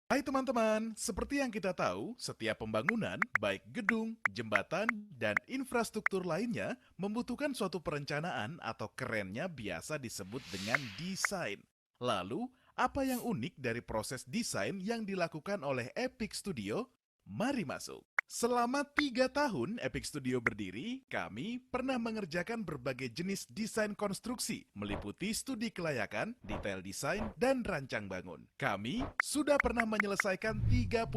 Hai teman-teman, seperti yang kita tahu, setiap pembangunan, baik gedung, jembatan, dan infrastruktur lainnya, membutuhkan suatu perencanaan atau kerennya biasa disebut dengan desain. Lalu, apa yang unik dari proses desain yang dilakukan oleh Epic Studio? Mari masuk. Selama 3 tahun Epic Studio berdiri, kami pernah mengerjakan berbagai jenis desain konstruksi, meliputi studi kelayakan, detail desain, dan rancang bangun. Kami sudah pernah menyelesaikan 38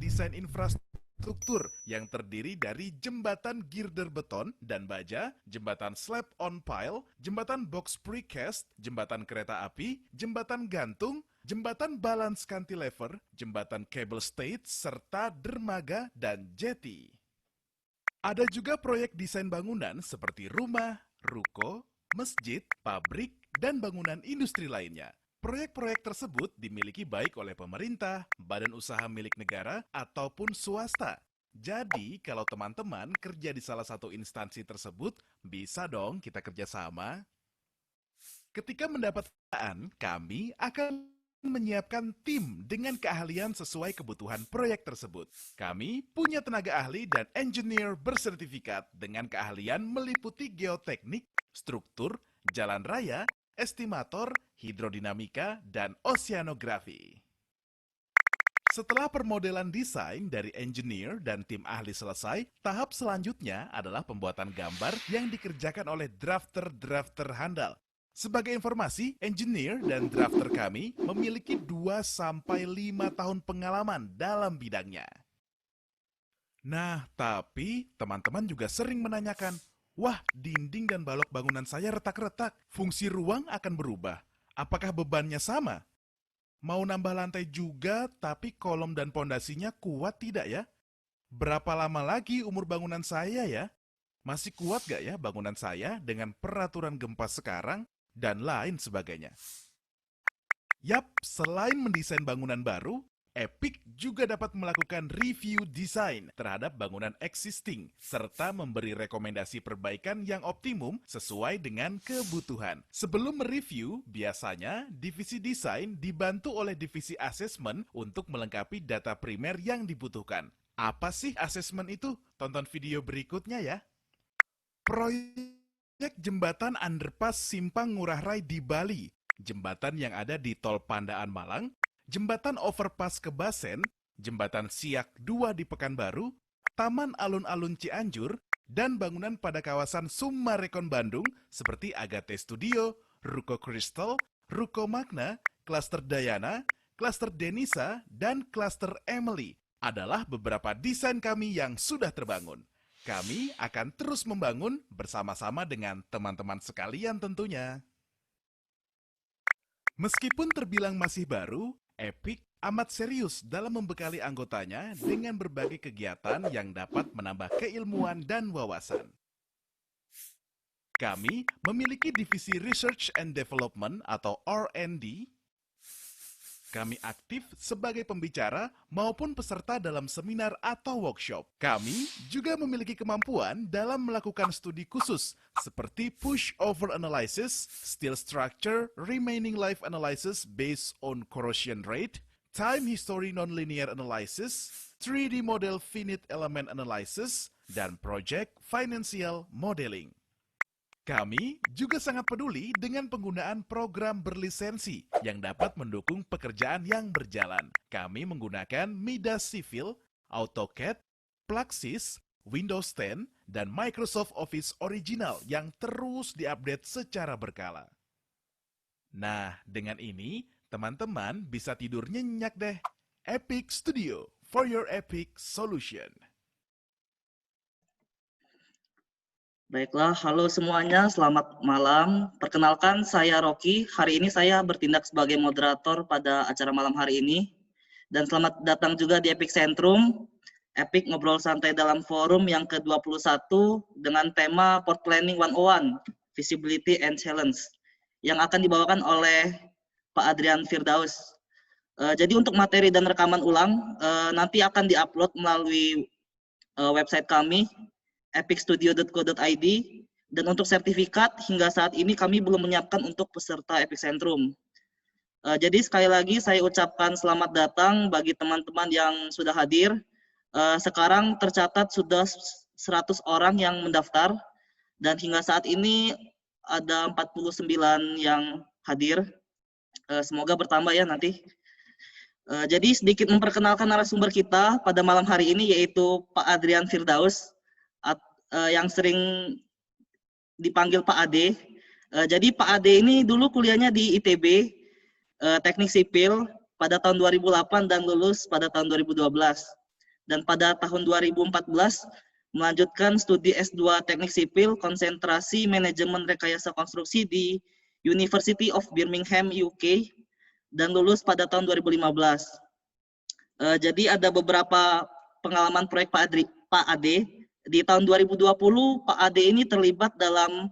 desain infrastruktur yang terdiri dari jembatan girder beton dan baja, jembatan slab on pile, jembatan box precast, jembatan kereta api, jembatan gantung, jembatan balance cantilever, jembatan cable stayed, serta dermaga dan jetty. Ada juga proyek desain bangunan seperti rumah, ruko, masjid, pabrik, dan bangunan industri lainnya. Proyek-proyek tersebut dimiliki baik oleh pemerintah, badan usaha milik negara, ataupun swasta. Jadi, kalau teman-teman kerja di salah satu instansi tersebut, bisa dong kita kerjasama. Ketika mendapat pekerjaan, kami akan menyiapkan tim dengan keahlian sesuai kebutuhan proyek tersebut. Kami punya tenaga ahli dan engineer bersertifikat dengan keahlian meliputi geoteknik, struktur, jalan raya, estimator, hidrodinamika, dan oceanografi. Setelah permodelan desain dari engineer dan tim ahli selesai, tahap selanjutnya adalah pembuatan gambar yang dikerjakan oleh drafter-drafter handal. Sebagai informasi, engineer dan drafter kami memiliki 2 sampai 5 tahun pengalaman dalam bidangnya. Nah, tapi teman-teman juga sering menanyakan, wah, dinding dan balok bangunan saya retak-retak, fungsi ruang akan berubah. Apakah bebannya sama? Mau nambah lantai juga, tapi kolom dan pondasinya kuat tidak ya? Berapa lama lagi umur bangunan saya ya? Masih kuat gak ya bangunan saya dengan peraturan gempa sekarang? Dan lain sebagainya. Yap, selain mendesain bangunan baru, Epic juga dapat melakukan review desain terhadap bangunan existing, serta memberi rekomendasi perbaikan yang optimum sesuai dengan kebutuhan. Sebelum mereview, biasanya divisi desain dibantu oleh divisi asesmen untuk melengkapi data primer yang dibutuhkan. Apa sih asesmen itu? Tonton video berikutnya ya. Proyek jembatan underpass Simpang Ngurah Rai di Bali, jembatan yang ada di Tol Pandaan Malang, jembatan overpass ke Basen, jembatan Siak 2 di Pekanbaru, Taman Alun-Alun Cianjur, dan bangunan pada kawasan Summarecon Bandung seperti Agate Studio, Ruko Crystal, Ruko Magna, Klaster Dayana, Klaster Denisa, dan Klaster Emily adalah beberapa desain kami yang sudah terbangun. Kami akan terus membangun bersama-sama dengan teman-teman sekalian tentunya. Meskipun terbilang masih baru, Epic amat serius dalam membekali anggotanya dengan berbagai kegiatan yang dapat menambah keilmuan dan wawasan. Kami memiliki divisi Research and Development atau R&D. Kami aktif sebagai pembicara maupun peserta dalam seminar atau workshop. Kami juga memiliki kemampuan dalam melakukan studi khusus seperti pushover analysis, steel structure, remaining life analysis based on corrosion rate, time history nonlinear analysis, 3D model finite element analysis, dan project financial modeling. Kami juga sangat peduli dengan penggunaan program berlisensi yang dapat mendukung pekerjaan yang berjalan. Kami menggunakan Midas Civil, AutoCAD, Plaxis, Windows 10, dan Microsoft Office Original yang terus diupdate secara berkala. Nah, dengan ini, teman-teman bisa tidur nyenyak deh. Epic Studio, for your epic solution. Baiklah, halo semuanya, selamat malam. Perkenalkan, saya Rocky. Hari ini saya bertindak sebagai moderator pada acara malam hari ini. Dan selamat datang juga di Epic Centrum, Epic Ngobrol Santai dalam Forum yang ke-21 dengan tema Port Planning 101, Visibility and Challenge, yang akan dibawakan oleh Pak Adrian Firdaus. Jadi untuk materi dan rekaman ulang, nanti akan diupload melalui website kami, epicstudio.co.id, dan untuk sertifikat hingga saat ini kami belum menyiapkan untuk peserta Epic Centrum. Jadi sekali lagi saya ucapkan selamat datang bagi teman-teman yang sudah hadir. Sekarang tercatat sudah 100 orang yang mendaftar dan hingga saat ini ada 49 yang hadir. Semoga bertambah ya nanti. Jadi sedikit memperkenalkan narasumber kita pada malam hari ini yaitu Pak Adrian Firdaus yang sering dipanggil Pak Ade. Jadi Pak Ade ini dulu kuliahnya di ITB Teknik Sipil pada tahun 2008 dan lulus pada tahun 2012. Dan pada tahun 2014 melanjutkan studi S2 Teknik Sipil konsentrasi manajemen rekayasa konstruksi di University of Birmingham UK dan lulus pada tahun 2015. Jadi ada beberapa pengalaman proyek Pak Ade. Di tahun 2020 Pak Ade ini terlibat dalam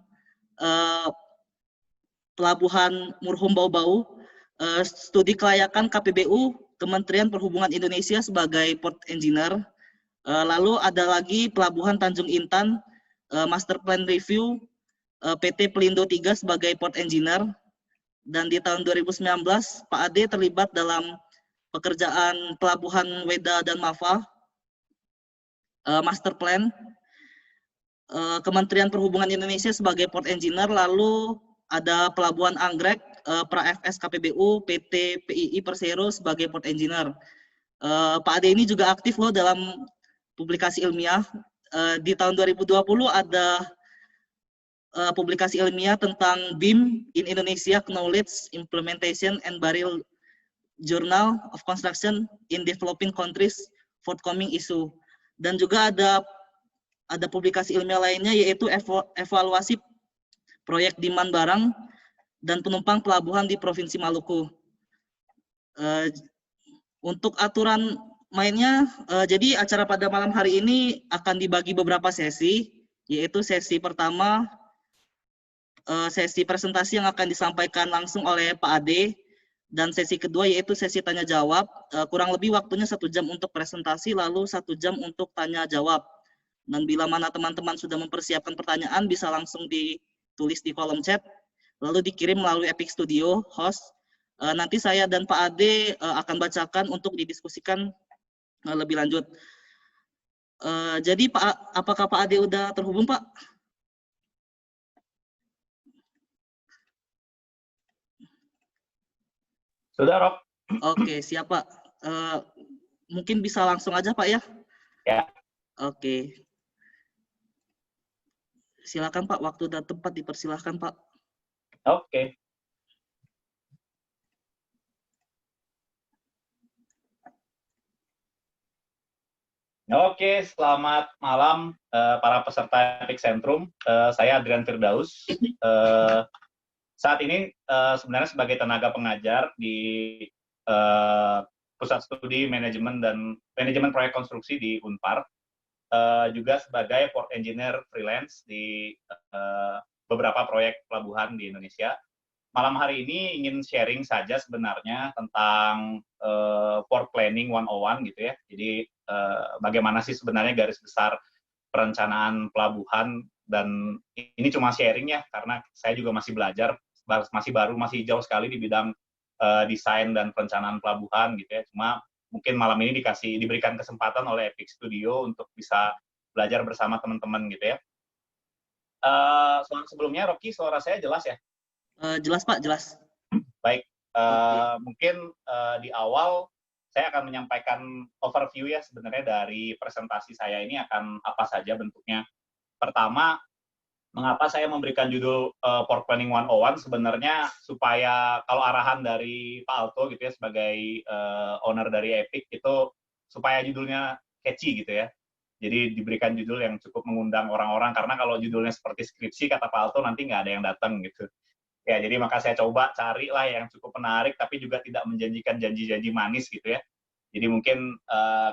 pelabuhan Murhum Bau-Bau, studi kelayakan KPBU Kementerian Perhubungan Indonesia sebagai Port Engineer. Lalu ada lagi pelabuhan Tanjung Intan, Master Plan Review PT Pelindo 3 sebagai Port Engineer. Dan di tahun 2019 Pak Ade terlibat dalam pekerjaan pelabuhan Weda dan Mava, Master Plan Kementerian Perhubungan Indonesia sebagai Port Engineer. Lalu ada pelabuhan Anggrek, Pra-FS KPBU, PT PII Persero sebagai Port Engineer. Pak Ade ini juga aktif loh dalam publikasi ilmiah. Di tahun 2020 ada publikasi ilmiah tentang BIM in Indonesia Knowledge Implementation and Burial Journal of Construction in Developing Countries Forthcoming Issue. Dan juga ada publikasi ilmiah lainnya yaitu evaluasi proyek demand barang dan penumpang pelabuhan di Provinsi Maluku. Untuk aturan mainnya, jadi acara pada malam hari ini akan dibagi beberapa sesi, yaitu sesi pertama, sesi presentasi yang akan disampaikan langsung oleh Pak Ade, dan sesi kedua yaitu sesi tanya jawab, kurang lebih waktunya 1 jam untuk presentasi, lalu 1 jam untuk tanya jawab. Dan bila mana teman-teman sudah mempersiapkan pertanyaan, bisa langsung ditulis di kolom chat, lalu dikirim melalui Epic Studio host. Nanti saya dan Pak Ade akan bacakan untuk didiskusikan lebih lanjut. Jadi Pak, apakah Pak Ade udah terhubung, Pak? Sudah, Rob. Oke, siap Pak. Mungkin bisa langsung aja Pak ya? Ya. Oke. Silakan Pak, waktu dan tempat dipersilahkan Pak. Oke. Oke, selamat malam para peserta Epic Centrum. Saya Adrian Firdaus. Saat ini sebenarnya sebagai tenaga pengajar di Pusat Studi Manajemen dan Manajemen Proyek Konstruksi di Unpar, juga sebagai Port Engineer freelance di beberapa proyek pelabuhan di Indonesia. Malam hari ini ingin sharing saja sebenarnya tentang Port Planning 101 gitu ya. Jadi bagaimana sih sebenarnya garis besar perencanaan pelabuhan, dan ini cuma sharing ya karena saya juga masih belajar, masih baru, masih jauh sekali di bidang desain dan perencanaan pelabuhan gitu ya. Cuma mungkin malam ini diberikan kesempatan oleh Epic Studio untuk bisa belajar bersama teman-teman gitu ya. Sebelumnya Rocky, suara saya jelas ya? Jelas Pak, jelas. Baik, mungkin di awal saya akan menyampaikan overview ya sebenarnya dari presentasi saya ini akan apa saja bentuknya. Pertama, mengapa saya memberikan judul Port Planning 101 sebenarnya supaya kalau arahan dari Pak Alto gitu ya sebagai owner dari Epic itu supaya judulnya catchy gitu ya. Jadi diberikan judul yang cukup mengundang orang-orang, karena kalau judulnya seperti skripsi kata Pak Alto nanti nggak ada yang datang gitu. Ya, jadi maka saya coba carilah yang cukup menarik tapi juga tidak menjanjikan janji-janji manis gitu ya. Jadi mungkin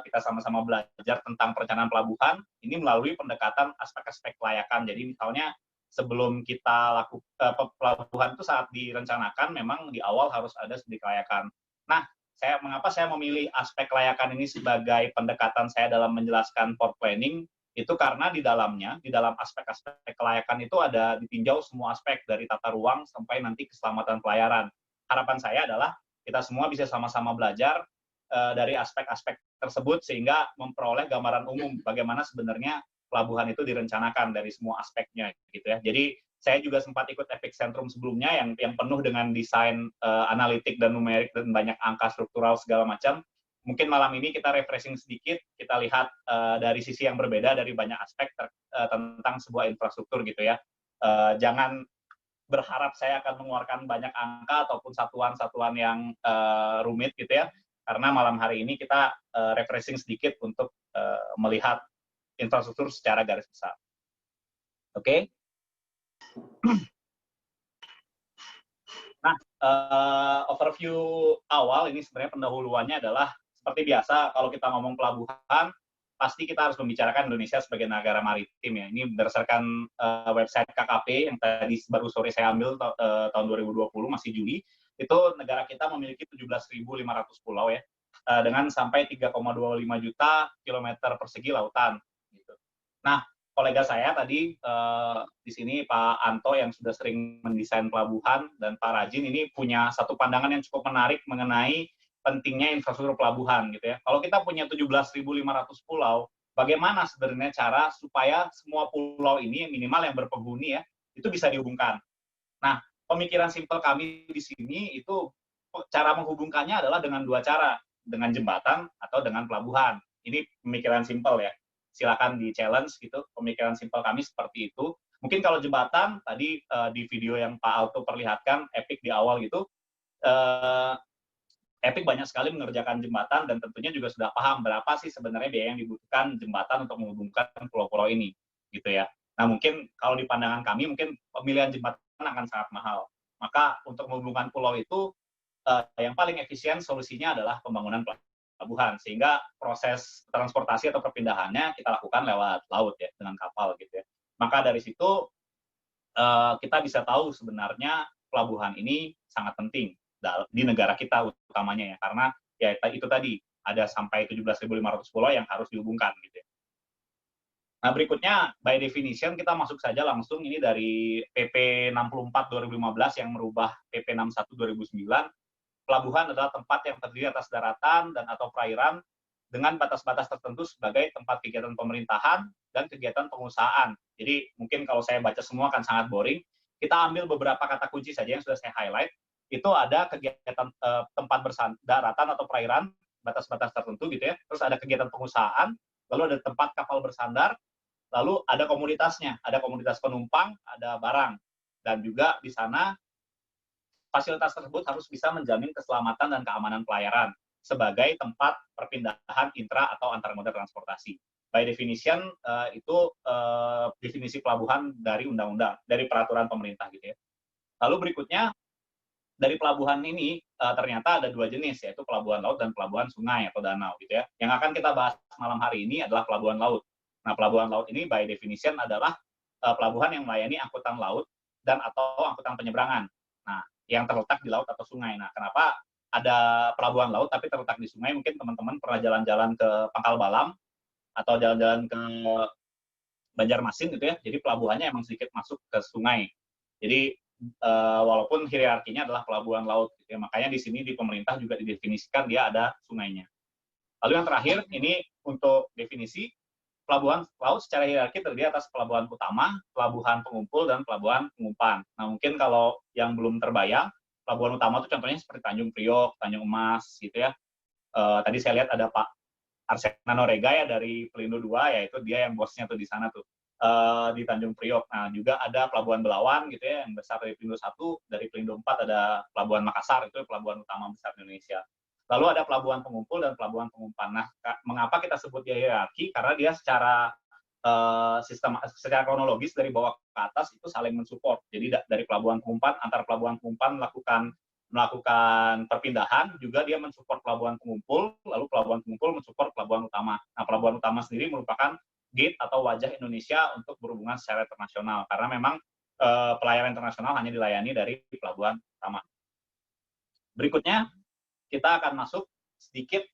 kita sama-sama belajar tentang perencanaan pelabuhan ini melalui pendekatan aspek-aspek kelayakan. Jadi misalnya sebelum kita lakukan pelabuhan itu saat direncanakan memang di awal harus ada studi kelayakan. Nah, mengapa saya memilih aspek kelayakan ini sebagai pendekatan saya dalam menjelaskan port planning? Itu karena di dalam aspek-aspek kelayakan itu ada ditinjau semua aspek dari tata ruang sampai nanti keselamatan pelayaran. Harapan saya adalah kita semua bisa sama-sama belajar dari aspek-aspek tersebut sehingga memperoleh gambaran umum bagaimana sebenarnya pelabuhan itu direncanakan dari semua aspeknya gitu ya. Jadi saya juga sempat ikut Epicentrum sebelumnya yang penuh dengan desain analitik dan numerik dan banyak angka struktural segala macam. Mungkin malam ini kita refreshing sedikit, kita lihat dari sisi yang berbeda dari banyak aspek tentang sebuah infrastruktur gitu ya. Jangan berharap saya akan mengeluarkan banyak angka ataupun satuan-satuan yang rumit gitu ya, karena malam hari ini kita refreshing sedikit untuk melihat infrastruktur secara garis besar. Oke? Nah, overview awal ini sebenarnya pendahuluannya adalah seperti biasa kalau kita ngomong pelabuhan, pasti kita harus membicarakan Indonesia sebagai negara maritim ya. Ini berdasarkan website KKP yang tadi baru sore saya ambil tahun 2020 masih Juli, itu negara kita memiliki 17.500 pulau ya, dengan sampai 3,25 juta kilometer persegi lautan. Gitu. Nah, kolega saya tadi di sini Pak Anto yang sudah sering mendesain pelabuhan dan Pak Rajin ini punya satu pandangan yang cukup menarik mengenai pentingnya infrastruktur pelabuhan gitu ya. Kalau kita punya 17.500 pulau, bagaimana sebenarnya cara supaya semua pulau ini minimal yang berpenghuni ya itu bisa dihubungkan. Nah, pemikiran simpel kami di sini itu cara menghubungkannya adalah dengan dua cara, dengan jembatan atau dengan pelabuhan. Ini pemikiran simpel ya. Silakan di challenge gitu. Pemikiran simpel kami seperti itu. Mungkin kalau jembatan tadi di video yang Pak Alto perlihatkan Epic di awal gitu, Epic banyak sekali mengerjakan jembatan dan tentunya juga sudah paham berapa sih sebenarnya biaya yang dibutuhkan jembatan untuk menghubungkan pulau-pulau ini, gitu ya. Nah mungkin kalau di pandangan kami mungkin pemilihan jembatan akan sangat mahal. Maka untuk menghubungkan pulau itu yang paling efisien solusinya adalah pembangunan pelabuhan sehingga proses transportasi atau perpindahannya kita lakukan lewat laut ya dengan kapal gitu ya. Maka dari situ kita bisa tahu sebenarnya pelabuhan ini sangat penting di negara kita utamanya ya, karena ya itu tadi ada sampai 17.500 pulau yang harus dihubungkan gitu ya. Nah berikutnya by definition kita masuk saja langsung ini dari PP 64 2015 yang merubah PP 61 2009. Pelabuhan adalah tempat yang terdiri atas daratan dan atau perairan dengan batas-batas tertentu sebagai tempat kegiatan pemerintahan dan kegiatan pengusahaan. Jadi mungkin kalau saya baca semua akan sangat boring. Kita ambil beberapa kata kunci saja yang sudah saya highlight. Itu ada kegiatan tempat daratan atau perairan, batas-batas tertentu gitu ya. Terus ada kegiatan pengusahaan, lalu ada tempat kapal bersandar, lalu ada komunitasnya, ada komunitas penumpang, ada barang. Dan juga di sana fasilitas tersebut harus bisa menjamin keselamatan dan keamanan pelayaran sebagai tempat perpindahan intra atau antar moda transportasi. By definition, itu definisi pelabuhan dari undang-undang, dari peraturan pemerintah gitu ya. Lalu berikutnya, dari pelabuhan ini ternyata ada dua jenis, yaitu pelabuhan laut dan pelabuhan sungai atau danau gitu ya. Yang akan kita bahas malam hari ini adalah pelabuhan laut. Nah, pelabuhan laut ini by definition adalah pelabuhan yang melayani angkutan laut dan atau angkutan penyeberangan. Nah, yang terletak di laut atau sungai. Nah, kenapa ada pelabuhan laut tapi terletak di sungai? Mungkin teman-teman pernah jalan-jalan ke Pangkal Balam atau jalan-jalan ke Banjarmasin gitu ya. Jadi pelabuhannya emang sedikit masuk ke sungai. Jadi walaupun hierarkinya adalah pelabuhan laut gitu ya. Makanya di sini di pemerintah juga didefinisikan dia ada sungainya. Lalu yang terakhir ini untuk definisi pelabuhan laut secara hierarki terdiri atas pelabuhan utama, pelabuhan pengumpul, dan pelabuhan pengumpan. Nah, mungkin kalau yang belum terbayang, pelabuhan utama itu contohnya seperti Tanjung Priok, Tanjung Emas, gitu ya. Tadi saya lihat ada Pak Arsena Norega ya dari Pelindo 2, yaitu dia yang bosnya tuh di sana tuh, di Tanjung Priok. Nah, juga ada Pelabuhan Belawan, gitu ya, yang besar dari Pelindo 1, dari Pelindo 4 ada Pelabuhan Makassar, itu pelabuhan utama besar di Indonesia. Lalu ada pelabuhan pengumpul dan pelabuhan pengumpan. Nah, mengapa kita sebut dia hierarki? Karena dia secara secara kronologis dari bawah ke atas itu saling mensupport. Jadi dari pelabuhan pengumpan, antar pelabuhan pengumpan melakukan perpindahan, juga dia mensupport pelabuhan pengumpul, lalu pelabuhan pengumpul mensupport pelabuhan utama. Nah, pelabuhan utama sendiri merupakan gate atau wajah Indonesia untuk berhubungan secara internasional, karena memang pelayaran internasional hanya dilayani dari pelabuhan utama. Berikutnya, kita akan masuk sedikit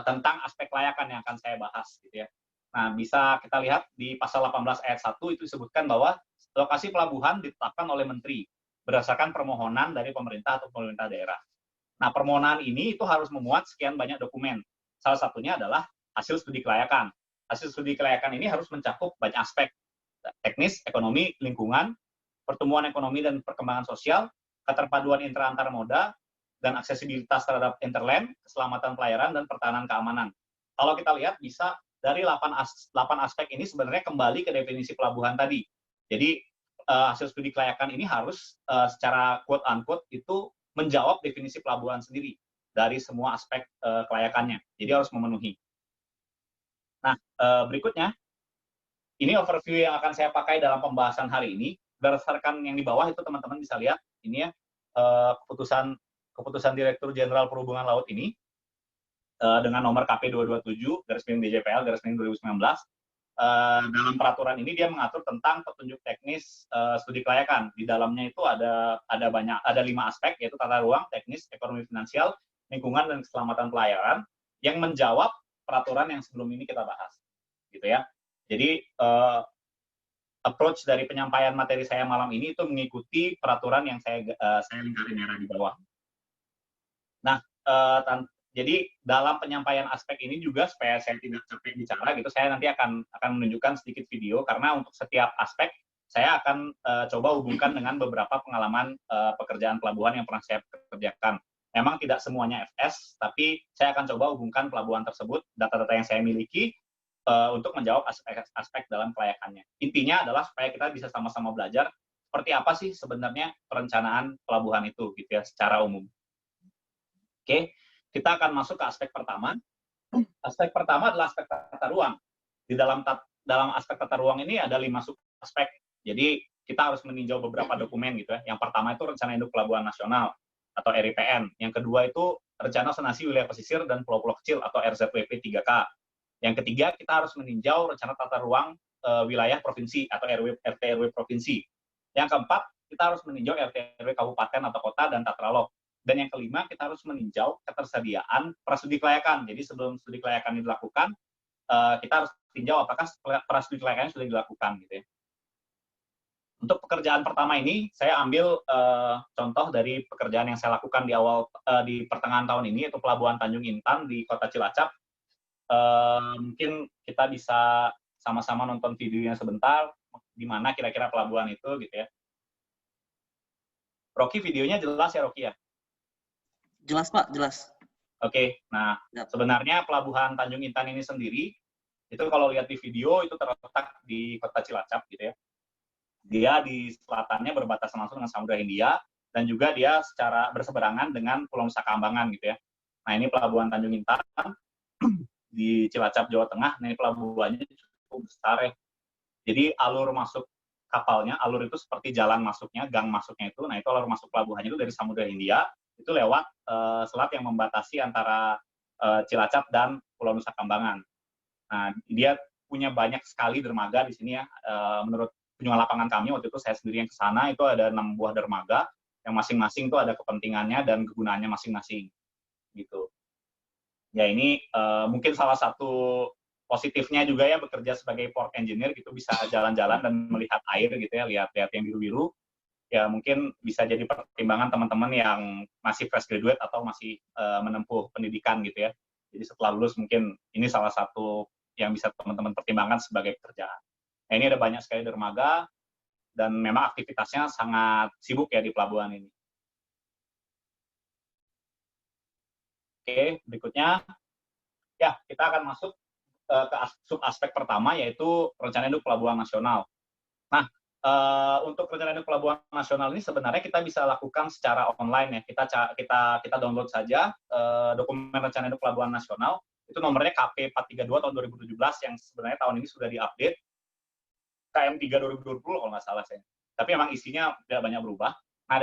tentang aspek layakan yang akan saya bahas gitu ya. Nah, bisa kita lihat di pasal 18 ayat 1 itu disebutkan bahwa lokasi pelabuhan ditetapkan oleh menteri berdasarkan permohonan dari pemerintah atau pemerintah daerah. Nah, permohonan ini itu harus memuat sekian banyak dokumen. Salah satunya adalah hasil studi kelayakan. Hasil studi kelayakan ini harus mencakup banyak aspek, teknis, ekonomi, lingkungan, pertumbuhan ekonomi dan perkembangan sosial, keterpaduan antar moda, dan aksesibilitas terhadap interland, keselamatan pelayaran, dan pertahanan keamanan. Kalau kita lihat, bisa dari 8 aspek ini sebenarnya kembali ke definisi pelabuhan tadi. Jadi, hasil studi kelayakan ini harus secara quote-unquote itu menjawab definisi pelabuhan sendiri dari semua aspek kelayakannya. Jadi harus memenuhi. Nah, berikutnya, ini overview yang akan saya pakai dalam pembahasan hari ini. Berdasarkan yang di bawah itu teman-teman bisa lihat, ini ya, keputusan Direktur Jenderal Perhubungan Laut ini, dengan nomor KP 227/DJPL/2019, dalam peraturan ini dia mengatur tentang petunjuk teknis studi kelayakan. Di dalamnya itu ada 5 aspek, yaitu tata ruang, teknis, ekonomi finansial, lingkungan, dan keselamatan pelayaran, yang menjawab peraturan yang sebelum ini kita bahas, gitu ya. Jadi approach dari penyampaian materi saya malam ini itu mengikuti peraturan yang saya lingkarin merah di bawah. Nah, jadi dalam penyampaian aspek ini juga supaya saya tidak capek bicara gitu, saya nanti akan menunjukkan sedikit video karena untuk setiap aspek saya akan coba hubungkan dengan beberapa pengalaman pekerjaan pelabuhan yang pernah saya kerjakan. Memang tidak semuanya FS, tapi saya akan coba hubungkan pelabuhan tersebut, data-data yang saya miliki, untuk menjawab aspek dalam kelayakannya. Intinya adalah supaya kita bisa sama-sama belajar seperti apa sih sebenarnya perencanaan pelabuhan itu gitu ya secara umum. Oke, kita akan masuk ke aspek pertama. Aspek pertama adalah aspek tata ruang. Di dalam aspek tata ruang ini ada 5 sub-aspek. Jadi kita harus meninjau beberapa dokumen gitu ya. Yang pertama itu Rencana Induk Pelabuhan Nasional atau RIPN. Yang kedua itu Rencana Zonasi Wilayah Pesisir dan Pulau-Pulau Kecil atau RZWP 3K. Yang ketiga, kita harus meninjau rencana tata ruang wilayah provinsi atau RT/RW provinsi. Yang keempat, kita harus meninjau RT/RW kabupaten atau kota dan tatralog. Dan yang kelima, kita harus meninjau ketersediaan prastudi kelayakan. Jadi sebelum studi kelayakan ini dilakukan, kita harus tinjau apakah prastudi kelayakannya sudah dilakukan gitu ya. Untuk pekerjaan pertama ini, saya ambil contoh dari pekerjaan yang saya lakukan di pertengahan tahun ini, yaitu Pelabuhan Tanjung Intan di Kota Cilacap. Mungkin kita bisa sama-sama nonton videonya sebentar, di mana kira-kira pelabuhan itu gitu ya. Rocky, videonya jelas ya Rocky ya? Jelas Pak, jelas. Oke, nah sebenarnya Pelabuhan Tanjung Intan ini sendiri, itu kalau lihat di video itu terletak di Kota Cilacap gitu ya. Dia di selatannya berbatasan langsung dengan Samudra Hindia, dan juga dia secara berseberangan dengan Pulau Nusa Kambangan gitu ya. Nah ini Pelabuhan Tanjung Intan di Cilacap, Jawa Tengah. Nah, ini pelabuhannya cukup besar ya. Jadi alur masuk kapalnya, alur itu seperti jalan masuknya, gang masuknya itu. Nah, itu alur masuk pelabuhannya itu dari Samudra Hindia, itu lewat selat yang membatasi antara Cilacap dan Pulau Nusa Kambangan. Nah, dia punya banyak sekali dermaga di sini ya. Menurut kunjungan lapangan kami waktu itu saya sendiri yang ke sana, itu ada 6 buah dermaga yang masing-masing itu ada kepentingannya dan kegunaannya masing-masing. Gitu. Ya ini mungkin salah satu positifnya juga ya bekerja sebagai port engineer gitu, bisa jalan-jalan dan melihat air gitu ya, lihat yang biru-biru. Ya mungkin bisa jadi pertimbangan teman-teman yang masih fresh graduate atau masih menempuh pendidikan gitu ya. Jadi setelah lulus mungkin ini salah satu yang bisa teman-teman pertimbangkan sebagai pekerjaan. Nah, ini ada banyak sekali dermaga dan memang aktivitasnya sangat sibuk ya di pelabuhan ini. Oke, berikutnya ya kita akan masuk ke sub-aspek pertama, yaitu Rencana Induk Pelabuhan Nasional. Nah, untuk Rencana Induk Pelabuhan Nasional ini sebenarnya kita bisa lakukan secara online ya. Kita download saja dokumen Rencana Induk Pelabuhan Nasional. Itu nomornya KP 432 tahun 2017 yang sebenarnya tahun ini sudah diupdate. KM3 2020 kalau nggak salah saya. Tapi memang isinya tidak banyak berubah. Nah,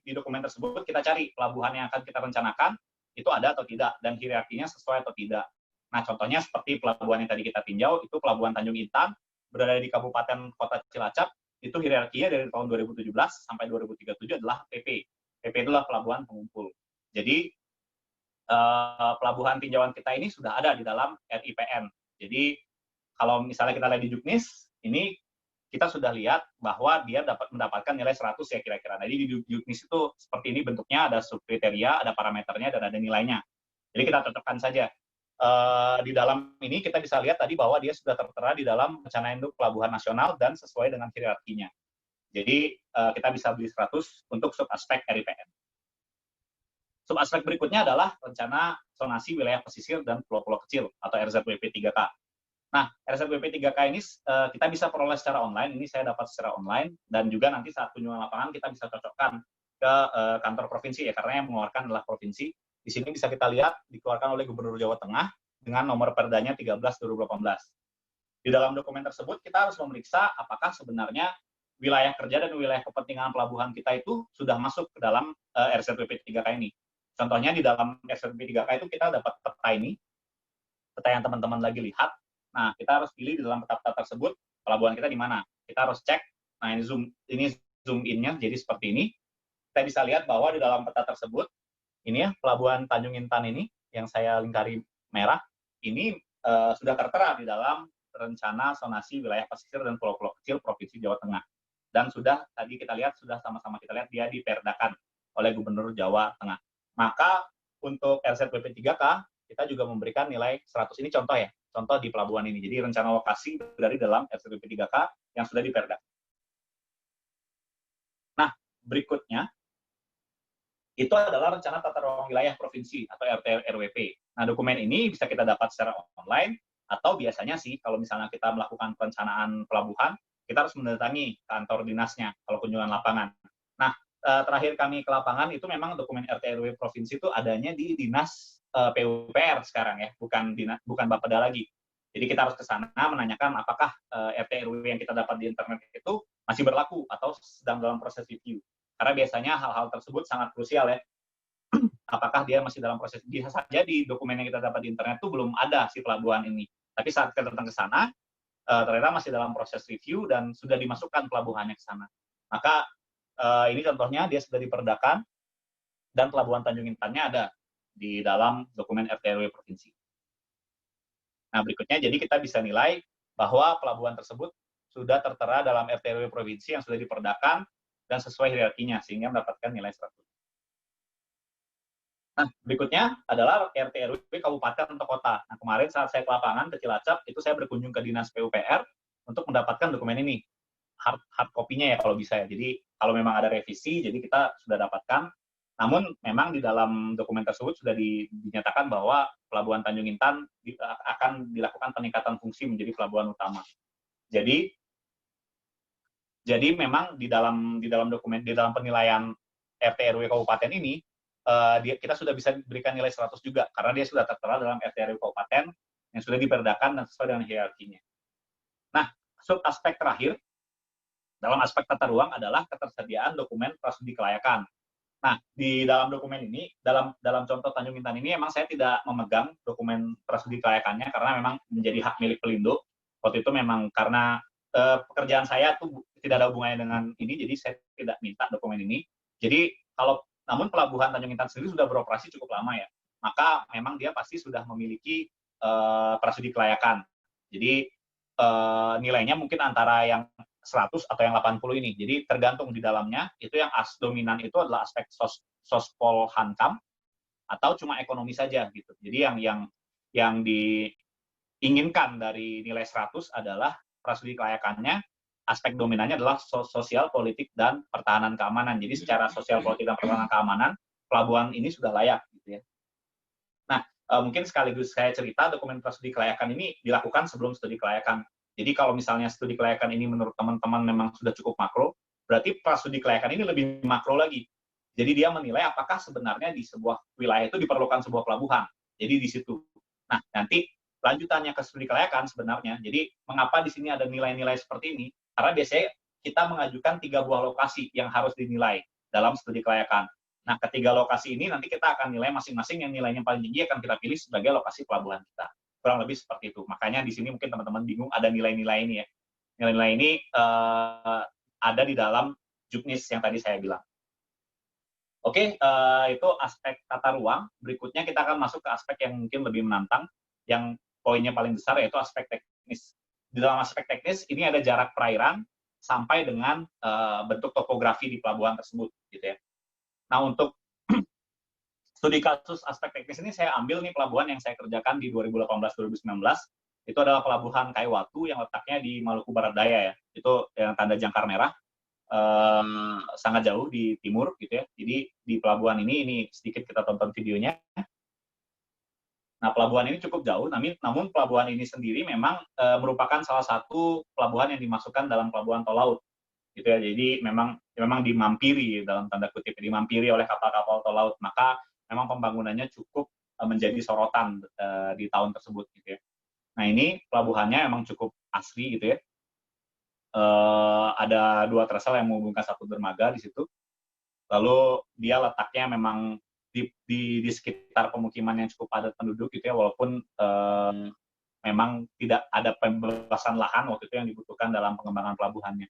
di dokumen tersebut kita cari pelabuhan yang akan kita rencanakan itu ada atau tidak, dan hierarkinya sesuai atau tidak. Nah, contohnya seperti pelabuhan yang tadi kita tinjau, itu Pelabuhan Tanjung Intan, berada di Kabupaten Kota Cilacap, itu hierarkinya dari tahun 2017 sampai 2037 adalah PP. PP itulah pelabuhan pengumpul. Jadi, pelabuhan tinjauan kita ini sudah ada di dalam RIPN. Jadi, kalau misalnya kita lihat di Juknis, ini kita sudah lihat bahwa dia dapat mendapatkan nilai 100 ya kira-kira. Nah, jadi di juknis itu seperti ini bentuknya, ada subkriteria, ada parameternya, dan ada nilainya. Jadi kita cocokkan saja. Di dalam ini kita bisa lihat tadi bahwa dia sudah tertera di dalam rencana induk pelabuhan nasional dan sesuai dengan hierarkinya. Jadi kita bisa beli 100 untuk subaspek RIPN. Subaspek berikutnya adalah rencana zonasi wilayah pesisir dan pulau-pulau kecil atau RZWP 3K. Nah, RZWP 3K ini kita bisa peroleh secara online, ini saya dapat secara online, dan juga nanti saat kunjungan lapangan kita bisa cocokkan ke kantor provinsi ya, karena yang mengeluarkan adalah provinsi. Di sini bisa kita lihat dikeluarkan oleh Gubernur Jawa Tengah dengan nomor perdanya 13/2018. Di dalam dokumen tersebut kita harus memeriksa apakah sebenarnya wilayah kerja dan wilayah kepentingan pelabuhan kita itu sudah masuk ke dalam RZWP 3K ini. Contohnya di dalam RZWP 3K itu kita dapat peta ini, peta yang teman-teman lagi lihat. Nah, kita harus pilih di dalam peta-peta tersebut pelabuhan kita di mana. Kita harus cek. Nah, ini zoom in-nya jadi seperti ini. Kita bisa lihat bahwa di dalam peta tersebut ini ya, Pelabuhan Tanjung Intan ini yang saya lingkari merah, ini sudah tertera di dalam rencana zonasi wilayah pesisir dan pulau-pulau kecil Provinsi Jawa Tengah. Dan sudah tadi kita lihat, sudah sama-sama kita lihat dia diperdakan oleh Gubernur Jawa Tengah. Maka untuk RZWP 3K, kita juga memberikan nilai 100. Ini contoh ya, contoh di pelabuhan ini. Jadi rencana lokasi dari dalam RZWP 3K yang sudah diperdak. Nah, berikutnya, itu adalah rencana tata ruang wilayah provinsi atau RT/RWP. Nah, dokumen ini bisa kita dapat secara online atau biasanya sih kalau misalnya kita melakukan perencanaan pelabuhan, kita harus mendatangi kantor dinasnya kalau kunjungan lapangan. Nah, terakhir kami ke lapangan itu memang dokumen RT/RW provinsi itu adanya di Dinas PUPR sekarang ya, bukan Bapeda lagi. Jadi kita harus ke sana menanyakan apakah RT/RW yang kita dapat di internet itu masih berlaku atau sedang dalam proses review. Karena biasanya hal-hal tersebut sangat krusial ya. Apakah dia masih dalam proses, bisa saja di dokumen yang kita dapat di internet itu belum ada si pelabuhan ini. Tapi saat kita datang ke sana, ternyata masih dalam proses review dan sudah dimasukkan pelabuhannya ke sana. Maka ini contohnya dia sudah diperdakan dan pelabuhan Tanjung Intannya ada di dalam dokumen RT/RW provinsi. Nah, berikutnya jadi kita bisa nilai bahwa pelabuhan tersebut sudah tertera dalam RT/RW provinsi yang sudah diperdakan dan sesuai hierarkinya, sehingga mendapatkan nilai 100. Nah, berikutnya adalah RT/RW kabupaten atau kota. Nah, kemarin saat saya ke lapangan ke Cilacap, itu saya berkunjung ke Dinas PUPR untuk mendapatkan dokumen ini. Hard copy-nya ya kalau bisa ya. Jadi, kalau memang ada revisi, jadi kita sudah dapatkan. Namun, memang di dalam dokumen tersebut sudah dinyatakan bahwa Pelabuhan Tanjung Intan akan dilakukan peningkatan fungsi menjadi pelabuhan utama. Jadi memang di dalam dokumen, di dalam penilaian RT/RW kabupaten ini, kita sudah bisa berikan nilai 100 juga, karena dia sudah tertera dalam RT/RW kabupaten yang sudah diperdakan dan sesuai dengan hierarkinya. Nah, aspek terakhir dalam aspek tata ruang adalah ketersediaan dokumen prasudi kelayakan. Nah, di dalam dokumen ini, dalam contoh Tanjung Intan ini, memang saya tidak memegang dokumen prasudi kelayakannya karena memang menjadi hak milik Pelindo. Waktu itu memang karena pekerjaan saya tuh tidak ada hubungannya dengan ini, jadi saya tidak minta dokumen ini. Jadi namun pelabuhan Tanjung Intan sendiri sudah beroperasi cukup lama ya, maka memang dia pasti sudah memiliki prasudi kelayakan. Jadi nilainya mungkin antara yang 100 atau yang 80 ini. Jadi tergantung di dalamnya, itu yang dominan itu adalah aspek sospol hankam atau cuma ekonomi saja gitu. Jadi yang diinginkan dari nilai 100 adalah prasudi kelayakannya, aspek dominannya adalah sosial, politik, dan pertahanan keamanan. Jadi secara sosial, politik, dan pertahanan keamanan, pelabuhan ini sudah layak. Gitu ya. Nah, mungkin sekaligus saya cerita, dokumen prasudi kelayakan ini dilakukan sebelum studi kelayakan. Jadi kalau misalnya studi kelayakan ini menurut teman-teman memang sudah cukup makro, berarti prasudi kelayakan ini lebih makro lagi. Jadi dia menilai apakah sebenarnya di sebuah wilayah itu diperlukan sebuah pelabuhan. Jadi di situ. Nah, nanti lanjutannya ke studi kelayakan sebenarnya. Jadi mengapa di sini ada nilai-nilai seperti ini? Karena biasanya kita mengajukan 3 buah lokasi yang harus dinilai dalam studi kelayakan. Nah, ketiga lokasi ini nanti kita akan nilai masing-masing, yang nilainya paling tinggi akan kita pilih sebagai lokasi pelabuhan kita. Kurang lebih seperti itu. Makanya di sini mungkin teman-teman bingung ada nilai-nilai ini ya. Nilai-nilai ini ada di dalam juknis yang tadi saya bilang. Oke, itu aspek tata ruang. Berikutnya kita akan masuk ke aspek yang mungkin lebih menantang, yang poinnya paling besar yaitu aspek teknis. Di dalam aspek teknis ini ada jarak perairan, sampai dengan bentuk topografi di pelabuhan tersebut, gitu ya. Nah, untuk studi kasus aspek teknis ini saya ambil nih pelabuhan yang saya kerjakan di 2018-2019, itu adalah pelabuhan Kaiwatu yang letaknya di Maluku Barat Daya ya. Itu yang tanda jangkar merah, sangat jauh di timur gitu ya. Jadi di pelabuhan ini sedikit kita tonton videonya. Nah, pelabuhan ini cukup jauh, namun pelabuhan ini sendiri memang merupakan salah satu pelabuhan yang dimasukkan dalam pelabuhan tol laut, gitu ya. Jadi memang dimampiri dalam tanda kutip, dimampiri oleh kapal-kapal tol laut. Maka memang pembangunannya cukup menjadi sorotan di tahun tersebut, gitu ya. Nah, ini pelabuhannya memang cukup asri, gitu ya. Ada 2 tresel yang menghubungkan 1 dermaga di situ. Lalu dia letaknya memang di sekitar pemukiman yang cukup padat penduduk gitu ya, walaupun memang tidak ada pembebasan lahan waktu itu yang dibutuhkan dalam pengembangan pelabuhannya.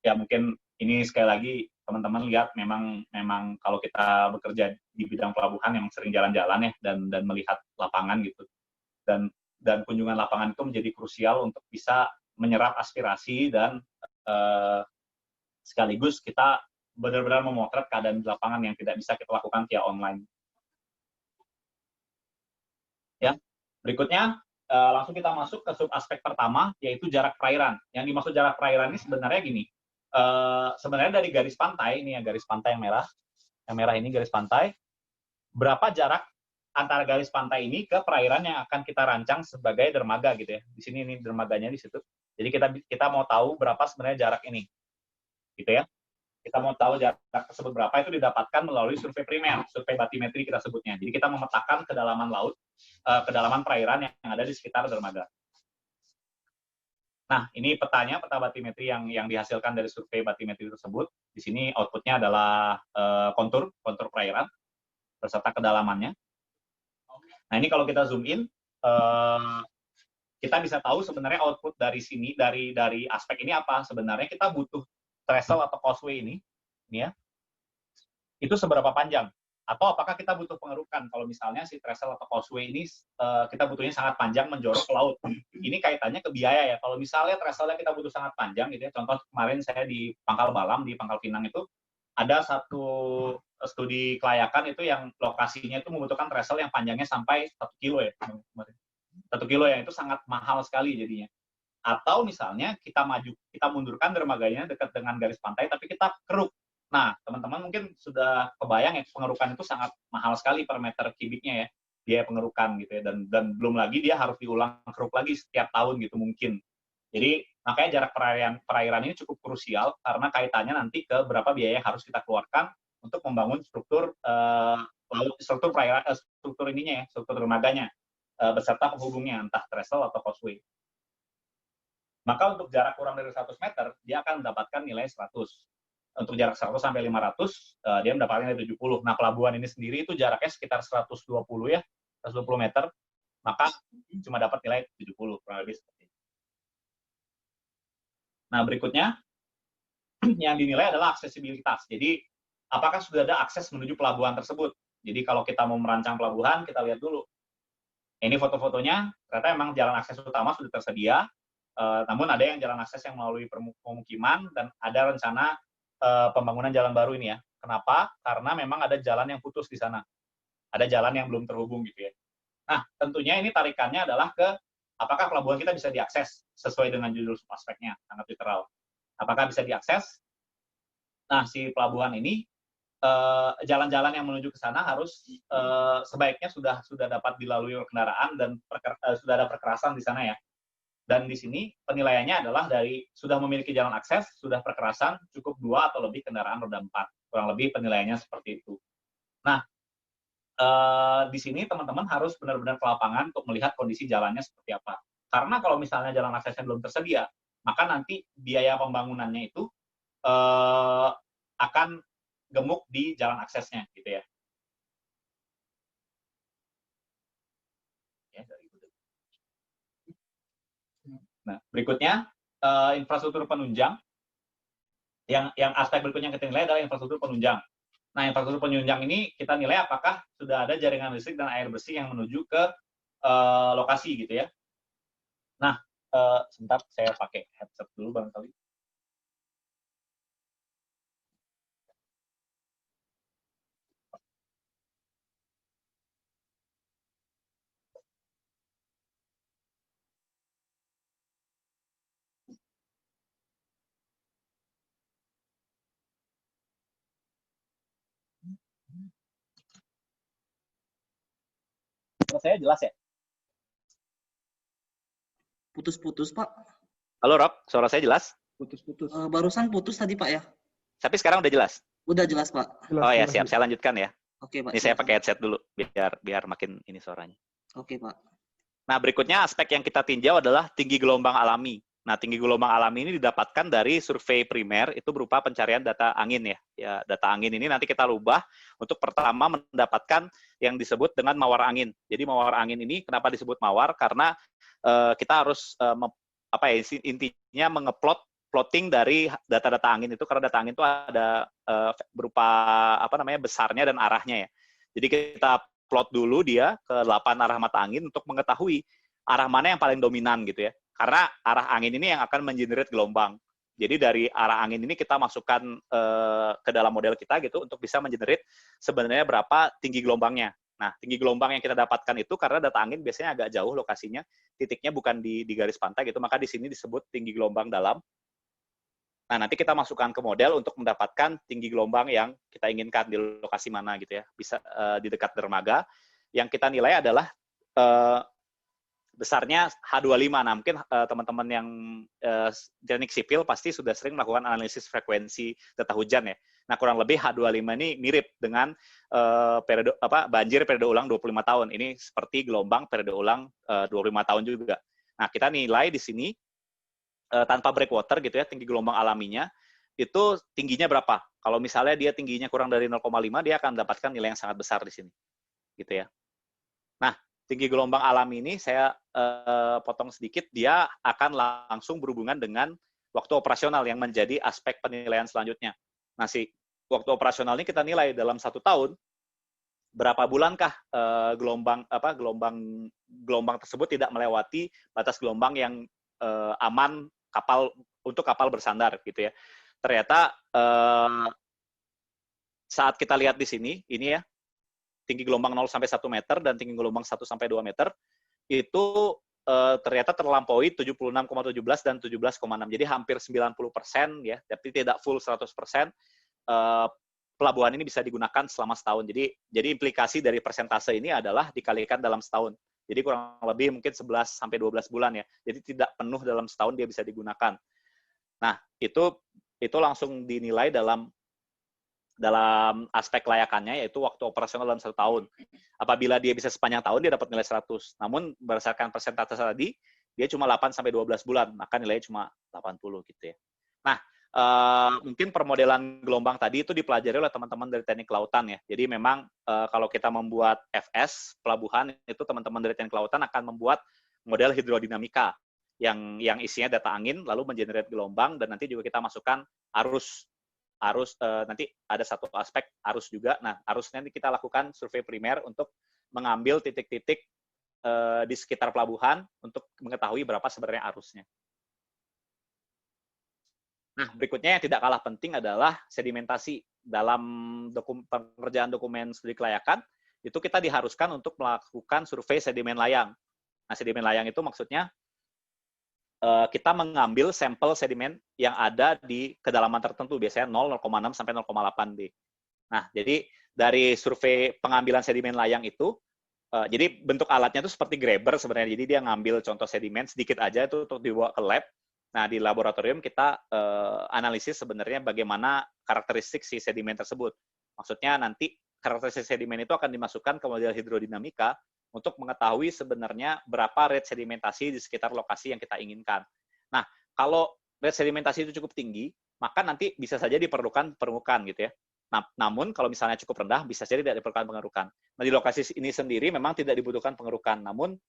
Ya mungkin ini sekali lagi teman-teman lihat memang kalau kita bekerja di bidang pelabuhan memang sering jalan-jalan ya dan melihat lapangan gitu. Dan kunjungan lapangan itu menjadi krusial untuk bisa menyerap aspirasi dan sekaligus kita benar-benar memotret keadaan di lapangan yang tidak bisa kita lakukan via online. Ya, berikutnya langsung kita masuk ke sub aspek pertama, yaitu jarak perairan. Yang dimaksud jarak perairan ini sebenarnya gini, sebenarnya dari garis pantai, ini ya garis pantai yang merah ini garis pantai, berapa jarak antara garis pantai ini ke perairan yang akan kita rancang sebagai dermaga gitu ya. Di sini ini dermaganya di situ. Jadi kita mau tahu berapa sebenarnya jarak ini, gitu ya. Kita mau tahu jarak tersebut berapa, itu didapatkan melalui survei primer, survei batimetri kita sebutnya. Jadi kita memetakan kedalaman laut, kedalaman perairan yang ada di sekitar dermaga. Nah, ini petanya, peta batimetri yang dihasilkan dari survei batimetri tersebut. Di sini outputnya adalah kontur perairan beserta kedalamannya. Nah, ini kalau kita zoom in, kita bisa tahu sebenarnya output dari sini, dari aspek ini apa. Sebenarnya kita butuh trestle atau causeway ini ya, itu seberapa panjang? Atau apakah kita butuh pengerukan? Kalau misalnya si trestle atau causeway ini kita butuhnya sangat panjang menjorok ke laut. Ini kaitannya ke biaya ya. Kalau misalnya trestle-nya kita butuh sangat panjang gitu ya. Contoh kemarin saya di Pangkal Balam, di Pangkal Pinang itu ada satu studi kelayakan itu yang lokasinya itu membutuhkan trestle yang panjangnya sampai 1 kilo ya. 1 kilo ya, itu sangat mahal sekali jadinya. Atau misalnya kita mundurkan dermaganya dekat dengan garis pantai, tapi kita keruk. Nah, teman-teman mungkin sudah kebayang ya, pengerukan itu sangat mahal sekali per meter kubiknya ya, biaya pengerukan gitu ya, dan belum lagi dia harus diulang keruk lagi setiap tahun gitu mungkin. Jadi makanya jarak perairan ini cukup krusial karena kaitannya nanti ke berapa biaya yang harus kita keluarkan untuk membangun struktur perairan, struktur ininya ya, struktur dermaganya beserta penghubungnya entah trestle atau causeway. Maka untuk jarak kurang dari 100 meter, dia akan mendapatkan nilai 100. Untuk jarak 100 sampai 500, dia mendapatkan nilai 70. Nah, pelabuhan ini sendiri itu jaraknya sekitar 120 ya, 120 meter, maka cuma dapat nilai 70, kurang lebih seperti itu. Nah, berikutnya, yang dinilai adalah aksesibilitas. Jadi, apakah sudah ada akses menuju pelabuhan tersebut? Jadi, kalau kita mau merancang pelabuhan, kita lihat dulu. Ini foto-fotonya, ternyata memang jalan akses utama sudah tersedia, namun ada yang jalan akses yang melalui pemukiman, dan ada rencana pembangunan jalan baru ini ya. Kenapa? Karena memang ada jalan yang putus di sana. Ada jalan yang belum terhubung gitu ya. Nah, tentunya ini tarikannya adalah ke apakah pelabuhan kita bisa diakses sesuai dengan judul subaspeknya, sangat literal. Apakah bisa diakses? Nah, si pelabuhan ini jalan-jalan yang menuju ke sana harus sebaiknya sudah dapat dilalui kendaraan dan sudah ada perkerasan di sana ya. Dan di sini penilaiannya adalah dari sudah memiliki jalan akses, sudah perkerasan, cukup 2 atau lebih kendaraan roda 4. Kurang lebih penilaiannya seperti itu. Nah, di sini teman-teman harus benar-benar ke lapangan untuk melihat kondisi jalannya seperti apa. Karena kalau misalnya jalan aksesnya belum tersedia, maka nanti biaya pembangunannya itu akan gemuk di jalan aksesnya, gitu ya. Nah, berikutnya infrastruktur penunjang. Yang aspek berikutnya yang kita nilai adalah infrastruktur penunjang. Nah, infrastruktur penunjang ini kita nilai apakah sudah ada jaringan listrik dan air bersih yang menuju ke lokasi gitu ya. Nah, sebentar saya pakai headset dulu barangkali. Suara saya jelas ya? Putus-putus, Pak. Halo Rob, suara saya jelas? Putus-putus. Barusan putus tadi, Pak ya? Tapi sekarang udah jelas? Udah jelas, Pak. Jelas, Oh ya, jelas, siap. jelas. Saya lanjutkan ya. Oke, Pak. Ini saya silakan. pakai headset dulu, biar makin ini suaranya. Oke, Pak. Nah, berikutnya aspek yang kita tinjau adalah tinggi gelombang alami. Nah, tinggi gelombang alami ini didapatkan dari survei primer, itu berupa pencarian data angin ya. Ya, data angin ini nanti kita rubah untuk pertama mendapatkan yang disebut dengan mawar angin. Jadi mawar angin ini kenapa disebut mawar? Karena kita harus intinya plotting dari data-data angin itu, karena data angin itu ada berupa besarnya dan arahnya ya. Jadi kita plot dulu dia ke 8 arah mata angin untuk mengetahui arah mana yang paling dominan gitu ya. Karena arah angin ini yang akan mengenerate gelombang. Jadi dari arah angin ini kita masukkan ke dalam model kita gitu untuk bisa mengenerate sebenarnya berapa tinggi gelombangnya. Nah, tinggi gelombang yang kita dapatkan itu karena data angin biasanya agak jauh lokasinya, titiknya bukan di garis pantai gitu, maka di sini disebut tinggi gelombang dalam. Nah, nanti kita masukkan ke model untuk mendapatkan tinggi gelombang yang kita inginkan di lokasi mana gitu ya. Bisa di dekat dermaga. Yang kita nilai adalah besarnya H25. Nah, mungkin teman-teman yang teknik sipil pasti sudah sering melakukan analisis frekuensi data hujan ya. Nah, kurang lebih H25 ini mirip dengan banjir periode ulang 25 tahun. Ini seperti gelombang periode ulang 25 tahun juga. Nah, kita nilai di sini tanpa breakwater gitu ya, tinggi gelombang alaminya itu tingginya berapa? Kalau misalnya dia tingginya kurang dari 0,5, dia akan mendapatkan nilai yang sangat besar di sini. Gitu ya. Nah, tinggi gelombang alami ini saya potong sedikit, dia akan langsung berhubungan dengan waktu operasional yang menjadi aspek penilaian selanjutnya. Nah, waktu operasional ini kita nilai dalam 1 tahun, berapa bulankah gelombang tersebut tidak melewati batas gelombang yang aman untuk kapal bersandar gitu ya. Ternyata saat kita lihat di sini, ini ya, tinggi gelombang 0 sampai 1 meter dan tinggi gelombang 1 sampai 2 meter itu ternyata terlampaui 76,17 dan 17,6. Jadi hampir 90% ya, tapi tidak full 100%. Pelabuhan ini bisa digunakan selama setahun. Jadi implikasi dari persentase ini adalah dikalikan dalam setahun. Jadi kurang lebih mungkin 11 sampai 12 bulan ya. Jadi tidak penuh dalam setahun dia bisa digunakan. Nah, itu langsung dinilai dalam aspek kelayakannya, yaitu waktu operasional dalam 1 tahun. Apabila dia bisa sepanjang tahun, dia dapat nilai 100. Namun berdasarkan persentase tadi, dia cuma 8 sampai 12 bulan, maka nilainya cuma 80 gitu ya. Nah, mungkin permodelan gelombang tadi itu dipelajari oleh teman-teman dari teknik kelautan ya. Jadi memang kalau kita membuat FS pelabuhan itu teman-teman dari teknik kelautan akan membuat model hidrodinamika yang isinya data angin lalu mengenerate gelombang, dan nanti juga kita masukkan arus nanti ada satu aspek arus juga. Nah, arusnya nanti kita lakukan survei primer untuk mengambil titik-titik di sekitar pelabuhan untuk mengetahui berapa sebenarnya arusnya. Nah, berikutnya yang tidak kalah penting adalah sedimentasi. Dalam pengerjaan dokumen studi kelayakan, itu kita diharuskan untuk melakukan survei sedimen layang. Nah, sedimen layang itu maksudnya kita mengambil sampel sedimen yang ada di kedalaman tertentu, biasanya 0,6 sampai 0,8 D. Nah, jadi dari survei pengambilan sedimen layang itu, jadi bentuk alatnya itu seperti grabber sebenarnya. Jadi dia ngambil contoh sedimen sedikit aja itu untuk dibawa ke lab. Nah, di laboratorium kita analisis sebenarnya bagaimana karakteristik si sedimen tersebut. Maksudnya nanti karakteristik sedimen itu akan dimasukkan ke model hidrodinamika untuk mengetahui sebenarnya berapa rate sedimentasi di sekitar lokasi yang kita inginkan. Nah, kalau rate sedimentasi itu cukup tinggi, maka nanti bisa saja diperlukan pengerukan gitu ya. Nah, namun kalau misalnya cukup rendah, bisa saja tidak diperlukan pengerukan. Nah, di lokasi ini sendiri memang tidak dibutuhkan pengerukan, namun